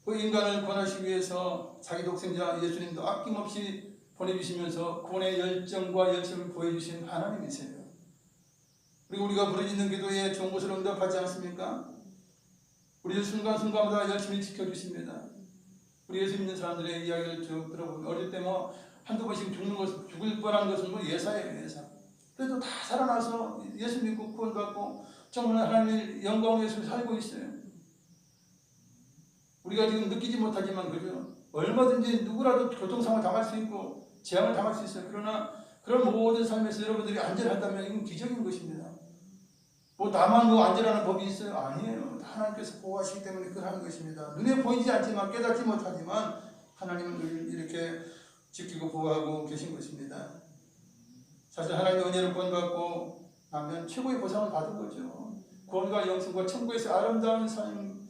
Speaker 2: 그 인간을 구원하시기 위해서 자기 독생자 예수님도 아낌없이 보내주시면서 구원의 열정과 열심을 보여주신 하나님이세요. 그리고 우리가 부르짖는 기도에 좋은 것을 응답하지 않습니까? 우리를 순간순간마다 열심히 지켜주십니다. 우리 예수 믿는 사람들의 이야기를 쭉 들어보면 어릴 때 뭐 한두 번씩 죽을 뻔한 것은 뭐 예사예요, 예사. 그래도 다 살아나서 예수 믿고 구원받고 정말 하나님의 영광 위에서 살고 있어요. 우리가 지금 느끼지 못하지만 그죠? 얼마든지 누구라도 교통사고 당할 수 있고 재앙을 당할 수 있어요. 그러나 그런 모든 삶에서 여러분들이 안전하다면 이건 기적인 것입니다. 뭐 나만 뭐 안전하는 법이 있어요? 아니에요. 하나님께서 보호하시기 때문에 그걸 하는 것입니다. 눈에 보이지 않지만 깨닫지 못하지만 하나님은 늘 이렇게 지키고 보호하고 계신 것입니다. 사실 하나님의 은혜를 구원받고 나면 최고의 보상을 받은 거죠. 구원과 영생과 천국에서 아름다운 삶,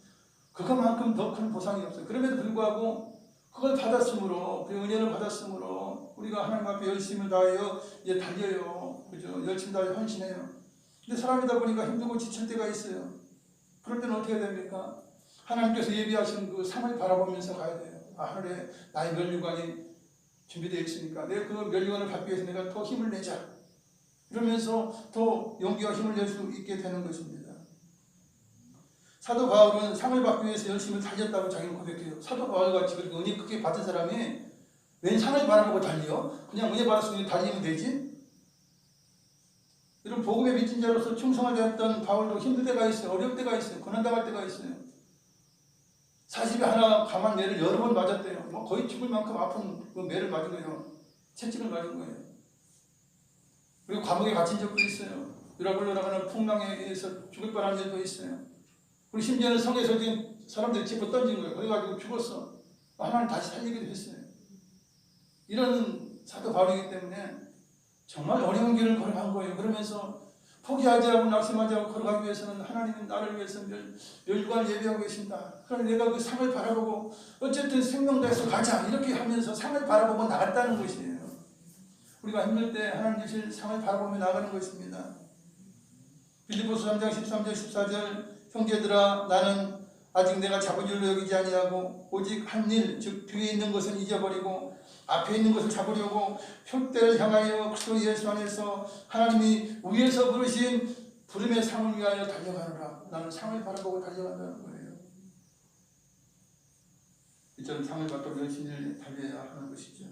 Speaker 2: 그것만큼 더 큰 보상이 없어요. 그럼에도 불구하고 그걸 받았으므로, 그 은혜를 받았으므로 우리가 하나님 앞에 열심을 다하여 이제 달려요. 그죠? 열심 다하여 헌신해요. 근데 사람이다 보니까 힘들고 지칠 때가 있어요. 그럴 때는 어떻게 됩니까? 하나님께서 예비하신 그 상을 바라보면서 가야 돼요. 아, 하늘에 나의 면류관이 준비되어 있으니까 내가 그 면류관을 받기 위해서 내가 더 힘을 내자. 이러면서 더 용기와 힘을 낼 수 있게 되는 것입니다. 사도 바울은 상을 받기 위해서 열심히 달렸다고 자기는 고백해요. 사도 바울같이 그렇게 은혜 크게 받은 사람이 웬 상을 바라보고 달려? 그냥 은혜 받았으니 달리면 되지? 이런 복음의 빚진 자로서 충성을 다했던 바울도 힘들 때가 있어요. 어려울 때가 있어요. 고난당할 때가 있어요. 40에 하나 감한 매를 여러 번 맞았대요. 뭐 거의 죽을 만큼 아픈 그 매를 맞은 거예요. 채찍을 맞은 거예요. 그리고 감옥에 갇힌 적도 있어요. 유라굴로라가는 풍랑에 의해서 죽을 뻔한 적도 있어요. 그리고 심지어는 성에서 지금 사람들이 집어 던진 거예요. 그래가지고 죽었어. 하나님 다시 살리기도 했어요. 이런 사도 바울이기 때문에 정말 어려운 길을 걸어간 거예요. 그러면서 포기하지 않고 낙심하지 않고 걸어가기 위해서는 하나님은 나를 위해서 멸류관을 예비하고 계신다. 그럼 내가 그 상을 바라보고 어쨌든 생명 다해서 가자 이렇게 하면서 상을 바라보고 나갔다는 것이에요. 우리가 힘들 때 하나님 주실 상을 바라보며 나가는 것입니다. 빌립보서 3장 13절 14절 형제들아 나는 아직 내가 잡은 줄로 여기지 아니하고 오직 한 일 즉 뒤에 있는 것은 잊어버리고 앞에 있는 것을 잡으려고 표대를 향하여 그리스도 예수 안에서 하나님이 위에서 부르신 부름의 상을 위하여 달려가노라. 나는 상을 바라보고 달려간다는 거예요. 이처럼 상을 받도록 열심히 달려야 하는 것이죠.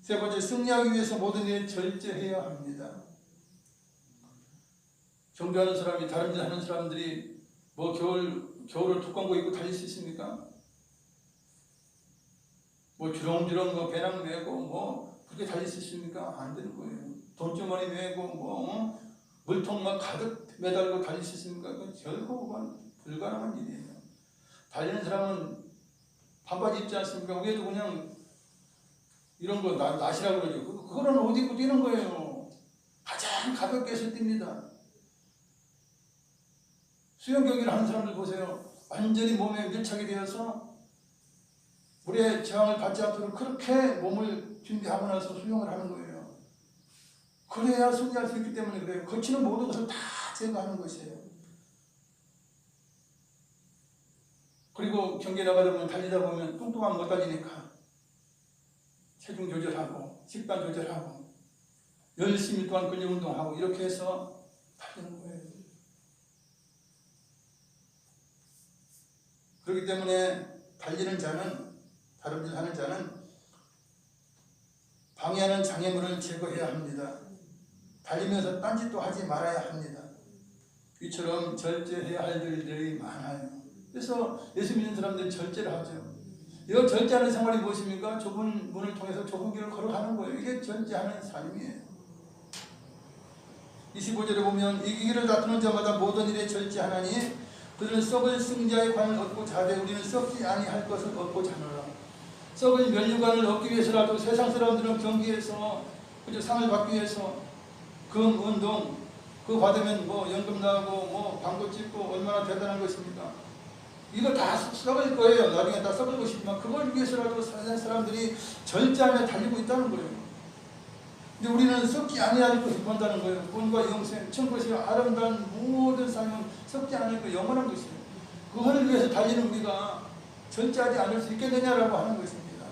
Speaker 2: 세 번째, 승리하기 위해서 모든 일에 절제해야 합니다. 경주하는 사람이 다른 일 하는 사람들이 뭐 겨울을 두꺼운 거 입고 달릴 수 있습니까? 뭐 주렁주렁 뭐 배낭 메고 뭐 그렇게 달릴 수 있습니까? 안 되는 거예요. 돈주머니 메고 뭐 물통 막 가득 매달고 달릴 수 있습니까? 그건 결국은 불가능한 일이에요. 달리는 사람은 반바지 입지 않습니까? 위에도 그냥 이런 거 나시라고 그러죠. 그거는 옷 입고 뛰는 거예요. 가장 가볍게 해서 뜁니다. 수영 경기를 하는 사람들 보세요. 완전히 몸에 밀착이 되어서 물의 저항을 받지 않도록 그렇게 몸을 준비하고 나서 수영을 하는 거예요. 그래야 승리할 수 있기 때문에 그래요. 거치는 모든 것을 다 제거하는 것이에요. 그리고 경기에 나가다 보면 달리다 보면 뚱뚱하면 못 달리니까 체중 조절하고 식단 조절하고 열심히 또한 근력 운동하고 이렇게 해서 달리는 거예요. 그렇기 때문에 달리는 자는 다른 일 하는 자는 방해하는 장애물을 제거해야 합니다. 달리면서 딴짓도 하지 말아야 합니다. 이처럼 절제해야 할 일들이 많아요. 그래서 예수 믿는 사람들은 절제를 하죠. 이 절제하는 생활이 무엇입니까? 좁은 문을 통해서 좁은 길을 걸어가는 거예요. 이게 절제하는 삶이에요. 25절에 보면 이기기를 다투는 자마다 모든 일에 절제하나니 그들은 썩을 승자의 관을 얻고자 하되 우리는 썩지 아니할 것을 얻고자 하노라. 썩을 면류관을 얻기 위해서라도 세상 사람들은 경기에서 그저 상을 받기 위해서 금, 운동 그거 받으면 뭐 연금 나오고 뭐 광고 찍고 얼마나 대단한 것입니까? 이거 다 썩을 거예요. 나중에 다 썩을 것이지만 그걸 위해서라도 세상 사람들이 절제하며 달리고 있다는 거예요. 근데 우리는 썩지 아니할 것을 본다는 거예요. 본과 영생, 천국에서 아름다운 모든 삶은 썩지 않을 것, 영원한 것이에요. 그거를 위해서 달리는 우리가 절제하지 않을 수 있겠느냐라고 하는 것입니다.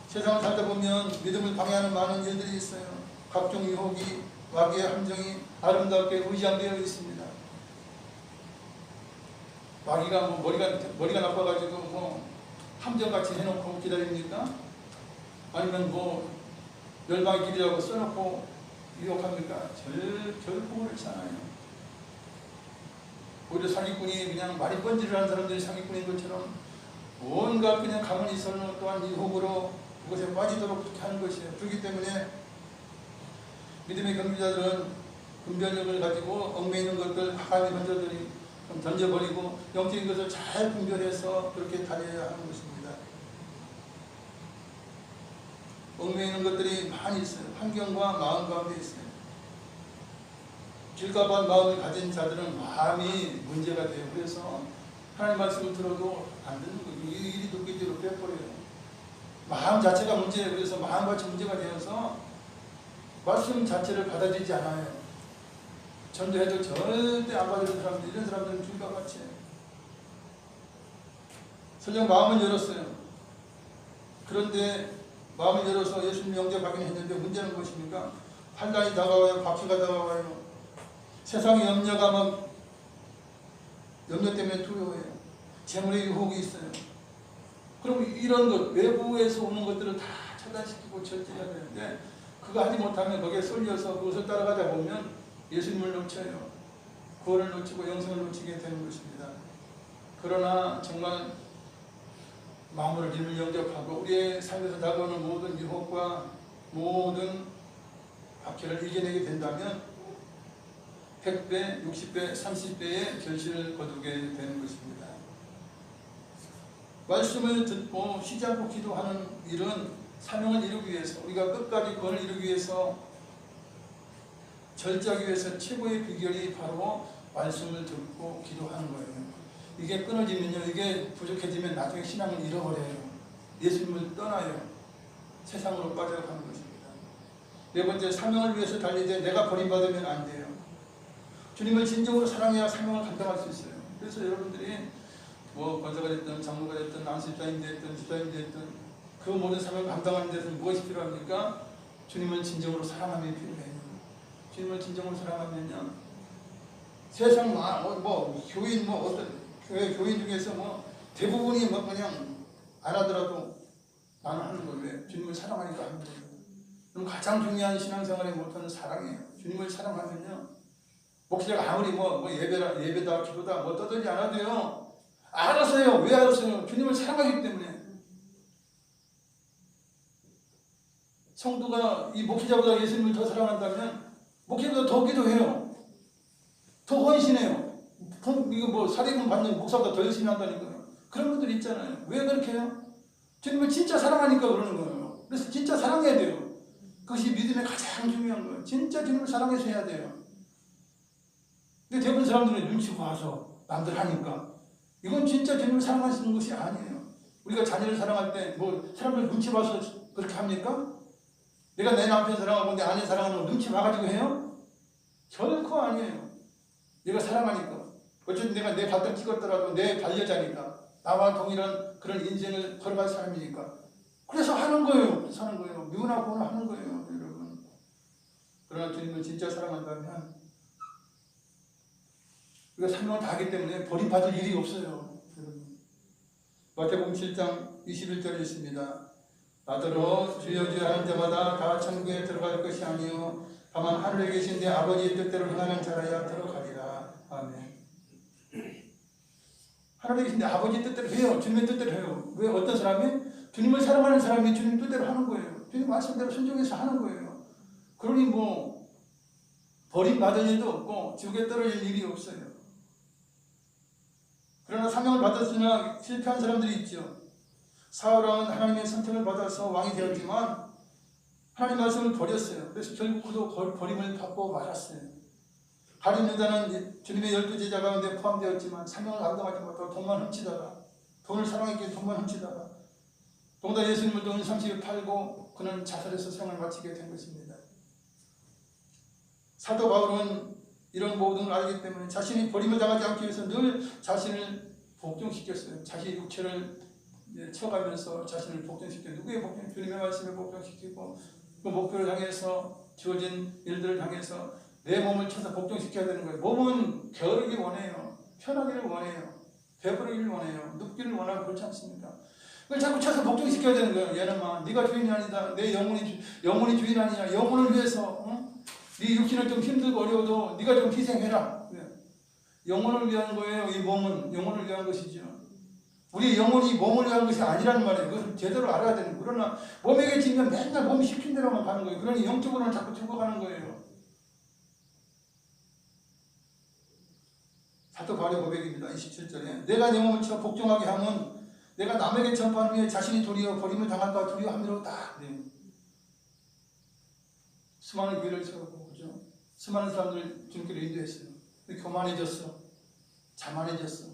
Speaker 2: 세상을 살다 보면 믿음을 방해하는 많은 일들이 있어요. 각종 유혹이 마귀의 함정이 아름답게 의장되어 있습니다. 마귀가 뭐 머리가 나빠가지고 뭐 함정같이 해놓고 기다립니까? 아니면 뭐 멸망의 길이라고 써놓고 유혹합니까? 결코 그렇지 않아요. 오히려 사기꾼이 그냥 말이 번지를 하는 사람들이 사기꾼인 것처럼 뭔가 그냥 가만히 있어는 또한 유혹으로 그것에 빠지도록 그렇게 하는 것이에요. 그렇기 때문에 믿음의 경비자들은 분별력을 가지고 얽매이는 것들 과감히 던져버리고 영적인 것을 잘 분별해서 그렇게 다녀야 하는 것입니다. 얽매이는 것들이 많이 있어요. 환경과 마음 가운데 있어요. 길가반 마음을 가진 자들은 마음이 문제가 돼요. 그래서 하나님 말씀을 들어도 안 듣는 거예요. 이리 듣기 뒤로 빼버려요. 마음 자체가 문제예요. 그래서 마음같이 문제가 되어서 말씀 자체를 받아들이지 않아요. 전도해도 절대 안 받아들이는 사람들, 이런 사람들은 길가같이 설령 마음을 열었어요. 그런데 마음을 열어서 예수님 영접하긴 했는데 문제는 무엇입니까? 환난이 다가와요. 박해가 다가와요. 세상의 염려가 막 염려 때문에 두려워해요. 재물의 유혹이 있어요. 그럼 이런 것, 외부에서 오는 것들을 다 차단시키고 절제해야 되는데 그거 하지 못하면 거기에 쏠려서 그것을 따라가다 보면 예수님을 놓쳐요. 구원을 놓치고 영생을 놓치게 되는 것입니다. 그러나 정말 마음으로 주님을 영접하고 우리의 삶에서 다가오는 모든 유혹과 모든 박해를 이겨내게 된다면 100배, 60배, 30배의 결실을 거두게 되는 것입니다. 말씀을 듣고 쉬지 않고 기도하는 일은 사명을 이루기 위해서, 우리가 끝까지 구원을 이루기 위해서, 절제하기 위해서 최고의 비결이 바로 말씀을 듣고 기도하는 거예요. 이게 끊어지면요, 이게 부족해지면 나중에 신앙을 잃어버려요. 예수님을 떠나요. 세상으로 빠져가는 것입니다. 네 번째, 사명을 위해서 달리되 내가 버림받으면 안 돼요. 주님을 진정으로 사랑해야 사명을 감당할 수 있어요. 그래서 여러분들이 뭐 권사가 됐든 장로가 됐든 안수집사님이 됐든 집사님이 됐든 그 모든 사명을 감당하는 데서는 무엇이 필요합니까? 주님을 진정으로 사랑함이 필요해요. 주님을 진정으로 사랑하면요, 세상 뭐 교인 뭐 어떤 교인 중에서 뭐 대부분이 뭐 그냥 안 하더라도 나는 하는 걸 왜? 주님을 사랑하니까 하는 거예요. 그럼 가장 중요한 신앙생활의 모토는 사랑이에요. 주님을 사랑하면요, 목사가 아무리 뭐 예배다 기도다 뭐 떠들지 않아도요, 알았어요. 왜 알았어요? 주님을 사랑하기 때문에. 성도가 이 목회자보다 예수님을 더 사랑한다면 목회자보다 더 기도해요. 더 헌신해요. 이거 뭐 사대금 받는 목사보다 더 열심히 한다는 거예요. 그런 분들 있잖아요. 왜 그렇게 해요? 주님을 진짜 사랑하니까 그러는 거예요. 그래서 진짜 사랑해야 돼요. 그것이 믿음의 가장 중요한 거예요. 진짜 주님을 사랑해서 해야 돼요. 근데 대부분 사람들은 눈치 봐서 남들 하니까 이건 진짜 주님을 사랑하시는 것이 아니에요. 우리가 자녀를 사랑할 때 뭐 사람들 눈치 봐서 그렇게 합니까? 내가 내 남편 사랑하고 내 아내 사랑하는 거 눈치 봐가지고 해요? 결코 아니에요. 내가 사랑하니까. 어쨌든 내가 내 발등 찍었더라도 내 반려자니까. 나와 동일한 그런 인생을 걸어갈 사람이니까. 그래서 하는 거예요. 사는 거예요. 미운하고는 하는 거예요. 여러분. 그러나 주님을 진짜 사랑한다면 우리가 사명을 다하기 때문에 버림받을 일이 없어요. 마태복음 7장 21절에 있습니다. 나더러 주여 주여 하는 자마다 다 천국에 들어갈 것이 아니요 다만 하늘에 계신 내 아버지의 뜻대로 행하는 자라야 들어가리라. 아멘. 하늘에 계신 내 아버지의 뜻대로 해요. 주님의 뜻대로 해요. 왜? 어떤 사람이? 주님을 사랑하는 사람이 주님 뜻대로 하는 거예요. 주님 말씀대로 순종해서 하는 거예요. 그러니 뭐 버림받을 일도 없고 지옥에 떨어질 일이 없어요. 그러나 사명을 받았으나 실패한 사람들이 있죠. 사울왕은 하나님의 선택을 받아서 왕이 되었지만 하나님 말씀을 버렸어요. 그래서 결국 그도 버림을 받고 말았어요. 가룟 유다는 주님의 12제자 가운데 포함되었지만 사명을 감당하지 못하고 돈만 훔치다가, 돈을 사랑했기에 돈만 훔치다가 동다 예수님을 돈 30에 팔고 그는 자살해서 생을 마치게 된 것입니다. 사도 바울은 이런 모든 걸 알기 때문에 자신이 버림을 당하지 않기 위해서 늘 자신을 복종시켰어요. 자신의 육체를 쳐가면서 자신을 복종시켜 누구의 복종? 주님의 말씀에 복종시키고 그 목표를 향해서 주어진 일들을 당해서 내 몸을 쳐서 복종시켜야 되는 거예요. 몸은 게으르기 원해요. 편하기를 원해요. 배부르기를 원해요. 눕기를 원하고 그렇지 않습니까? 그걸 자꾸 쳐서 복종시켜야 되는 거예요. 얘는만 네가 주인이 아니다. 내 영혼이 주인 아니냐. 영혼을 위해서 네 육신은 좀 힘들고 어려워도 네가 좀 희생해라. 영혼을 위한 거예요. 이 몸은 영혼을 위한 것이죠. 우리 영혼이 몸을 위한 것이 아니라는 말이에요. 그것을 제대로 알아야 되는 거예요. 그러나 몸에게 지면 맨날 몸이 시킨 대로만 가는 거예요. 그러니 영적으로는 자꾸 죽어가는 거예요. 사도 바울의 고백입니다. 27절에 내가 내 몸을 쳐 복종하게 하면 내가 남에게 전파하는 후에 자신이 도리어 버림을 당할까 두려워함이로다. 수많은 교회를 세우고 그죠? 수많은 사람들 주님께로 인도했어요. 교만해졌어. 자만해졌어.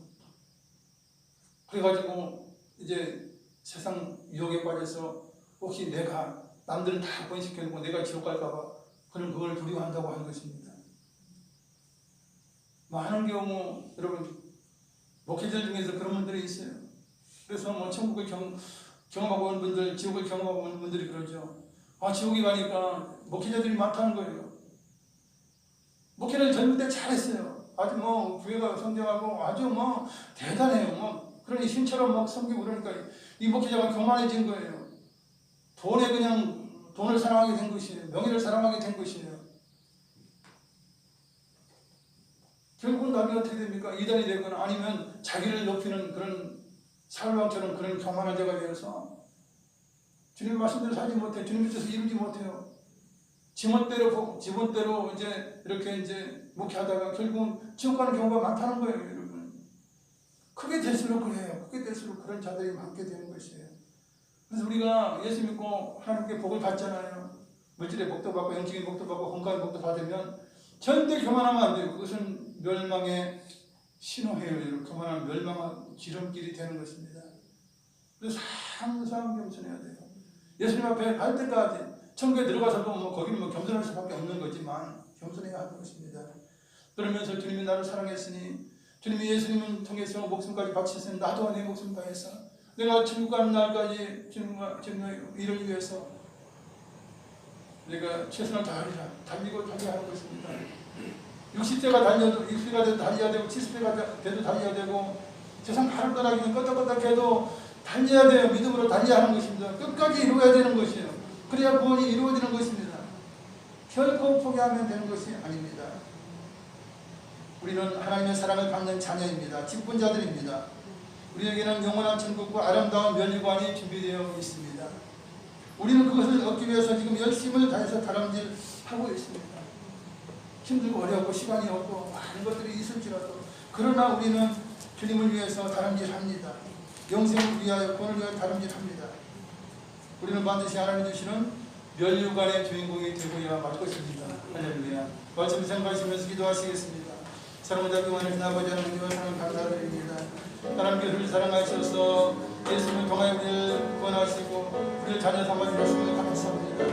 Speaker 2: 그래가지고 이제 세상 유혹에 빠져서 혹시 내가 남들은 다 구원시켜놓고 내가 지옥 갈까봐 그는 그걸 두려워한다고 하는 것입니다. 많은 경우 여러분 목회자 중에서 그런 분들이 있어요. 그래서 뭐 천국을 경험하고 온 분들, 지옥을 경험하고 온 분들이 그러죠. 아, 지옥에 가니까 목회자들이 많다는 거예요. 목회를 젊을 때 잘했어요. 아주 뭐 교회가 성장하고 아주 뭐 대단해요. 뭐 그러니 신처럼 막 섬기고 그러니까 이 목회자가 교만해진 거예요. 돈을 사랑하게 된 것이에요. 명예를 사랑하게 된 것이에요. 결국은 답이 어떻게 됩니까? 이단이 되거나 아니면 자기를 높이는 그런 사울왕처럼 그런 교만한 자가 되어서 주님 말씀대로 살지 못해. 주님 뜻을 이루지 못해요. 지멋대로 이제 이렇게 이제 목회하다가 결국은 지옥 가는 경우가 많다는 거예요, 여러분. 크게 될수록 그래요. 크게 될수록 그런 자들이 많게 되는 것이에요. 그래서 우리가 예수 믿고 하나님께 복을 받잖아요. 물질의 복도 받고 영적인 복도 받고 건강의 복도 받으면 절대 교만하면 안 돼요. 그것은 멸망의 신호예요. 교만한 멸망의 지름길이 되는 것입니다. 그래서 항상 겸손해야 돼요. 예수님 앞에 갈 때까지 천국에 들어가서도 뭐 거기는 뭐 겸손할 수밖에 없는 거지만 겸손해야 하는 것입니다. 그러면서 주님이 나를 사랑했으니 주님이 예수님을 통해서 목숨까지 바치셨으니 나도 내 목숨 다해서 내가 천국 가는 날까지 주님의 일을 위해서 내가 최선을 다하리라. 달리고 달려야 하는 것입니다. 60세가 달려도 60세가 돼도 달려야 되고 70세가 돼도 달려야 되고 세상 바람 떠나기는 껐덕껐덕해도 달려야 돼요. 믿음으로 달려야 하는 것입니다. 끝까지 이루어야 되는 것이에요. 그래야 구원이 이루어지는 것입니다. 결코 포기하면 되는 것이 아닙니다. 우리는 하나님의 사랑을 받는 자녀입니다. 직분자들입니다. 우리에게는 영원한 천국과 아름다운 면류관이 준비되어 있습니다. 우리는 그것을 얻기 위해서 지금 열심을 다해서 다람질하고 있습니다. 힘들고 어렵고 시간이 없고 많은 것들이 있을지라도 그러나 우리는 주님을 위해서 다람질합니다. 영생을 위하여 구원을 위하여 다람질합니다. 우리는 반드시 하나님 주시는 면류관의 주인공이 되고야 말 것입니다. 할렐루야. 말씀 생각하시면서 기도하시겠습니다. 사랑을 잡기 원하시는 아버지 하나님과 사랑 감사드립니다. 하나님 교회를 사랑하셔서 예수님을 통하여 우리를 구원하시고 우리를 자녀 삼아주셨음을 감사합니다.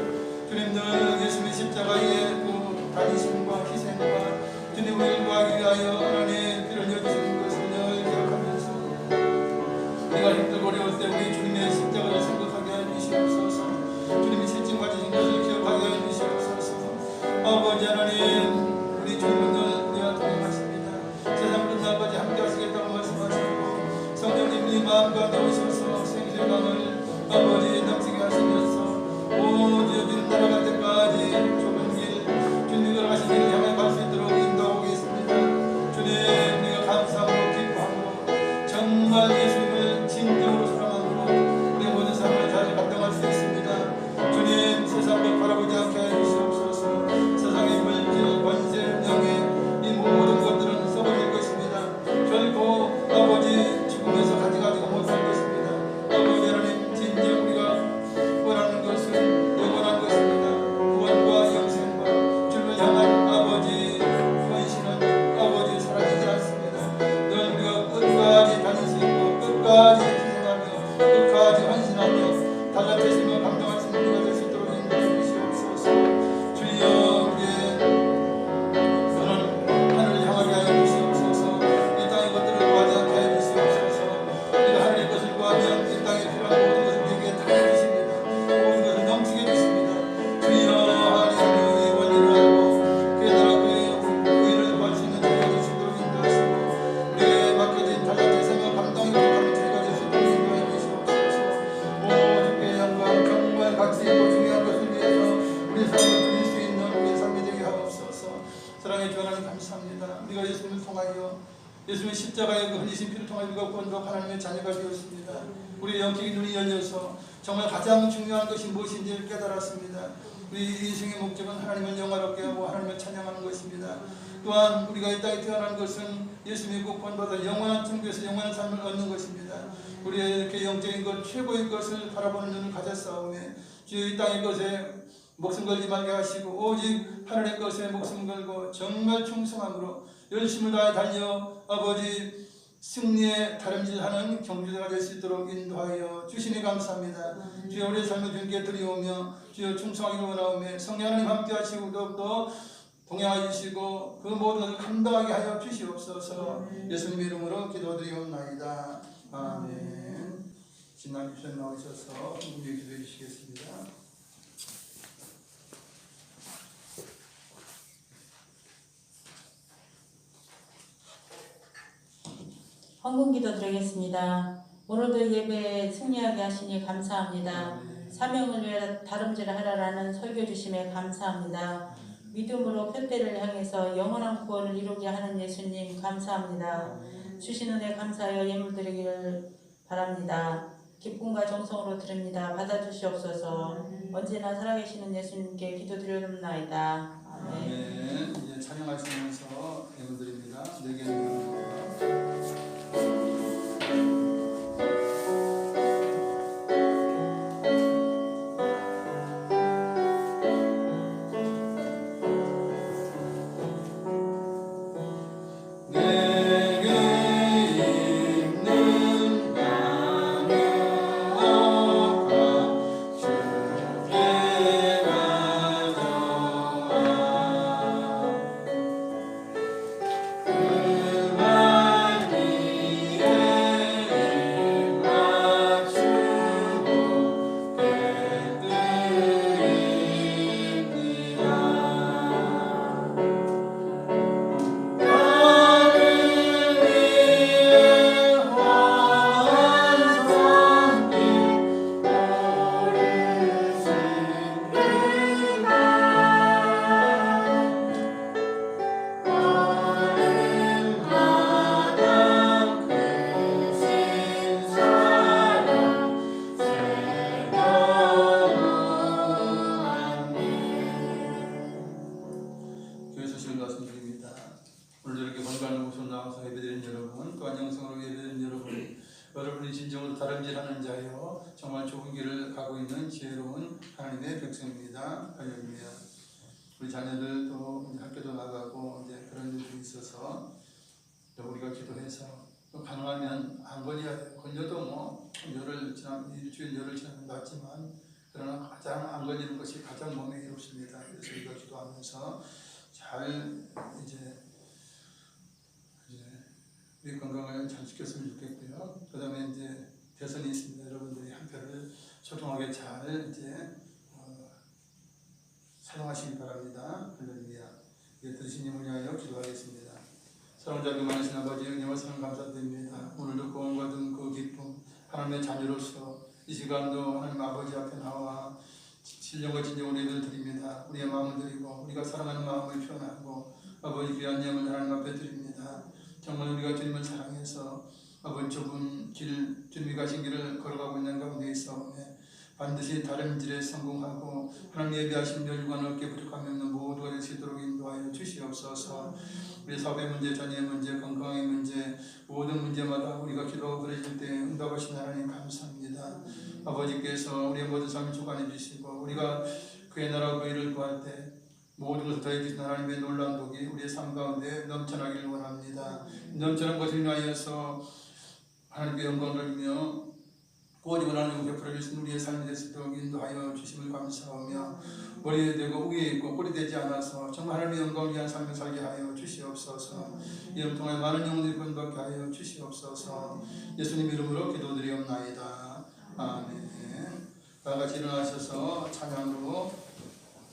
Speaker 2: 주님들 예수님의 십자가의 그 다니심과 희생과 주님을 구하기 위하여 하나님 피를 흘려주시는 것을 늘 기억하면서 우리가 힘들고 어려울 때 우리 주님의 십자가를 생각하게 해주시옵소서. 주님이 실증 받으신 것을 기억하게 해주시옵소서. 아버지 하나님 우리 주님들 우리와 동행하십니다. 세상 끝날까지 함께 하시겠다고 말씀하시고 성령님이 마음과 넣으셔서 생생함을 아버지 넘치게 하시면서 온 여기는 날아갈 때까지 좁은 길 주님이 걸어가신 길을 향해 갈 수 있도록 인도하고 계십니다. 주님 우리가 감사합니다. 하시고 중요한 것을 위해서 우리 삶을 드릴 수 있는 우리의 삶이 되게 하옵소서. 사랑의 주 하나님 감사합니다. 우리가 예수님을 통하여 예수님의 십자가의 그 흘리신 피를 통하여 우리가 구원받고 하나님의 자녀가 되었습니다. 우리의 영적인 눈이 열려서 정말 가장 중요한 것이 무엇인지를 깨달았습니다. 우리 인생의 목적은 하나님을 영화롭게 하고 하나님을 찬양하는 것입니다. 또한 우리가 이 땅에 태어난 것은 예수님의 구원받아 영원한 천국에서 영원한 삶을 얻는 것입니다. 우리의 이렇게 영적인 것 최고의 것을 바라보는 눈을 가졌사오매 주의 이 땅의 것에 목숨 걸지 말게 하시고 오직 하늘의 것에 목숨 걸고 정말 충성함으로 열심을 다해 달려 아버지 승리에 다름질하는 경주자가 될 수 있도록 인도하여 주시니 감사합니다. 주여 우리의 삶을 주님께 드리오며 주여 충성하기를 원하오며 성령 하나님 함께 하시고 더욱더 동행하여 주시고 그 모든 것을 감당하게 하여 주시옵소서. 예수님의 이름으로 기도드리옵나이다. 아멘. 진남 집사님 나오셔서 우리 기도해 주시겠습니다.
Speaker 5: 헌금기도 드리겠습니다. 오늘도 예배에 승리하게 하시니 감사합니다. 사명을 위해 다름질하라라는 설교 주심에 감사합니다. 믿음으로 표대를 향해서 영원한 구원을 이루게 하는 예수님 감사합니다. 주신 은혜 감사하여 예물 드리기를 바랍니다. 기쁨과 정성으로 드립니다. 받아주시옵소서. 언제나 살아계시는 예수님께 기도드리옵나이다. 아멘.
Speaker 2: 아멘. 이제 찬양하시면서 예물 드립니다. 네 개는 여러분이 진정으로 다름질하는 자여 정말 좋은 길을 가고 있는 지혜로운 하나님의 백성입니다. 할렐루야. 우리 자녀들도 이제 학교도 나가고 이제 그런 일들이 있어서 우리가 기도해서 또 가능하면 안 걸려야 돼. 걸려도 뭐 일주일 열흘 지나면 낫지만 그러나 가장 안 걸리는 것이 가장 몸에 이롭습니다. 그래서 우리가 기도하면서 잘 이제 우리 건강을 잘 지켰으면 좋겠고요. 그 다음에 이제 대선이 있습니다. 여러분들이 한 표를 소통하게 잘 이제 사용하시기 바랍니다. 할렐루야. 예, 들으신 님을 위하여 기도하겠습니다. 사랑자비 많으신 아버지 은혜와 사랑 감사드립니다. 오늘도 구원받은 그 기쁨 하나님의 자녀로서 이 시간도 하나님 아버지 앞에 나와 신령과 진정으로 예배를 드립니다. 우리의 마음을 드리고 우리가 사랑하는 마음을 표현하고 아버지 귀한 예물 하나님 앞에 드립니다. 정말 우리가 주님을 사랑해서 아버지 좁은 길, 주님이 가신 길을 걸어가고 있는 가운데 있어 반드시 다른 길에 성공하고 하나님 예비하신 멸류관 얻게 부족함이 없는 모두가 될 수 있도록 인도하여 주시옵소서. 우리 사업의 문제, 자녀의 문제, 건강의 문제 모든 문제마다 우리가 기도하고 그러실 때 응답하신 하나님 감사합니다. 아버지께서 우리의 모든 삶을 주관해 주시고 우리가 그의 나라와 그 일을 구할 때 모든 것을 더해 주신 하나님의 놀라운 복이 우리의 삶 가운데 넘쳐나기를 원합니다. 넘쳐난 것을 인하여서 하나님께 영광을 돌리며 구원이 원하는 베풀어 주신 우리의 삶이 될 수 있도록 인도하여 주심을 감사하며 머리에 대고 위에 있고 꼴이 되지 않아서 정말 하나님의 영광을 위한 삶을 살게 하여 주시옵소서. 이름 통해 많은 영혼들이 구원받게 하여 주시옵소서. 예수님 이름으로 기도드리옵나이다. 아멘. 다 같이 일어나셔서 찬양으로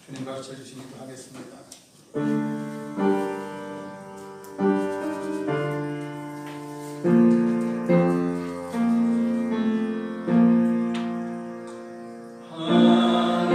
Speaker 2: 주님 가르쳐 주시기도 하겠습니다. 하나님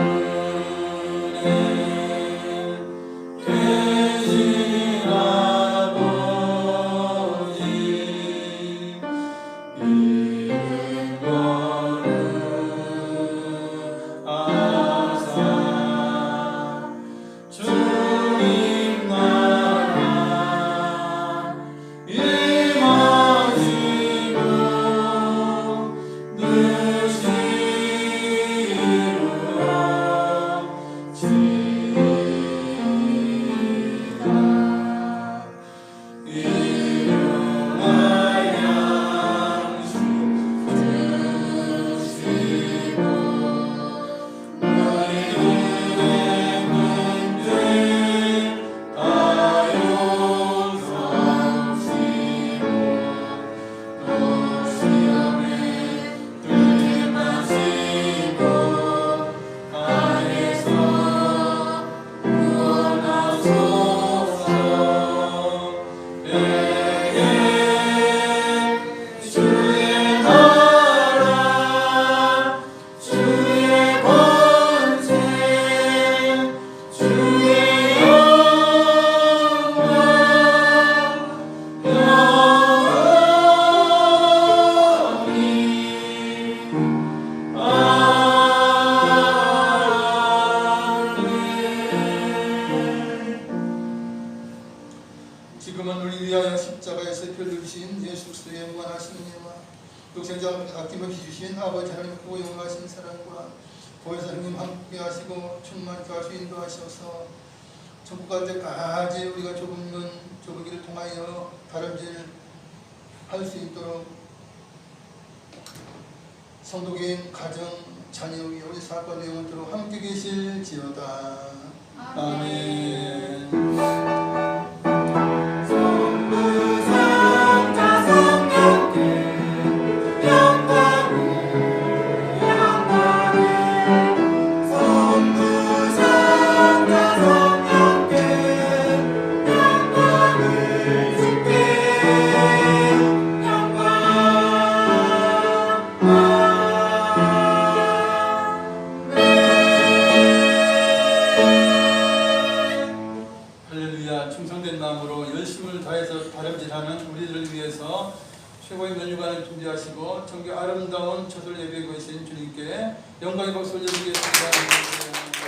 Speaker 2: 주자 아낌없이 주신 아버지 하나님 크고 영원하신 사랑과 보혜사 하나님 함께 하시고 충만케 하시고 인도하셔서 천국 갈 때까지 우리가 좁은 길을 통하여 다름질 할 수 있도록 성도교인 가정 자녀 위에 우리 사건 영원토록 함께 계실지어다. 아멘. 할렐루야. 충성된 마음으로 열심을 다해서 다름질하는 우리들을 위해서 최고의 면류관을 준비하시고 정교 아름다운 초설 예배에 거하신 주님께 영광의 박수 올려드리겠습니다.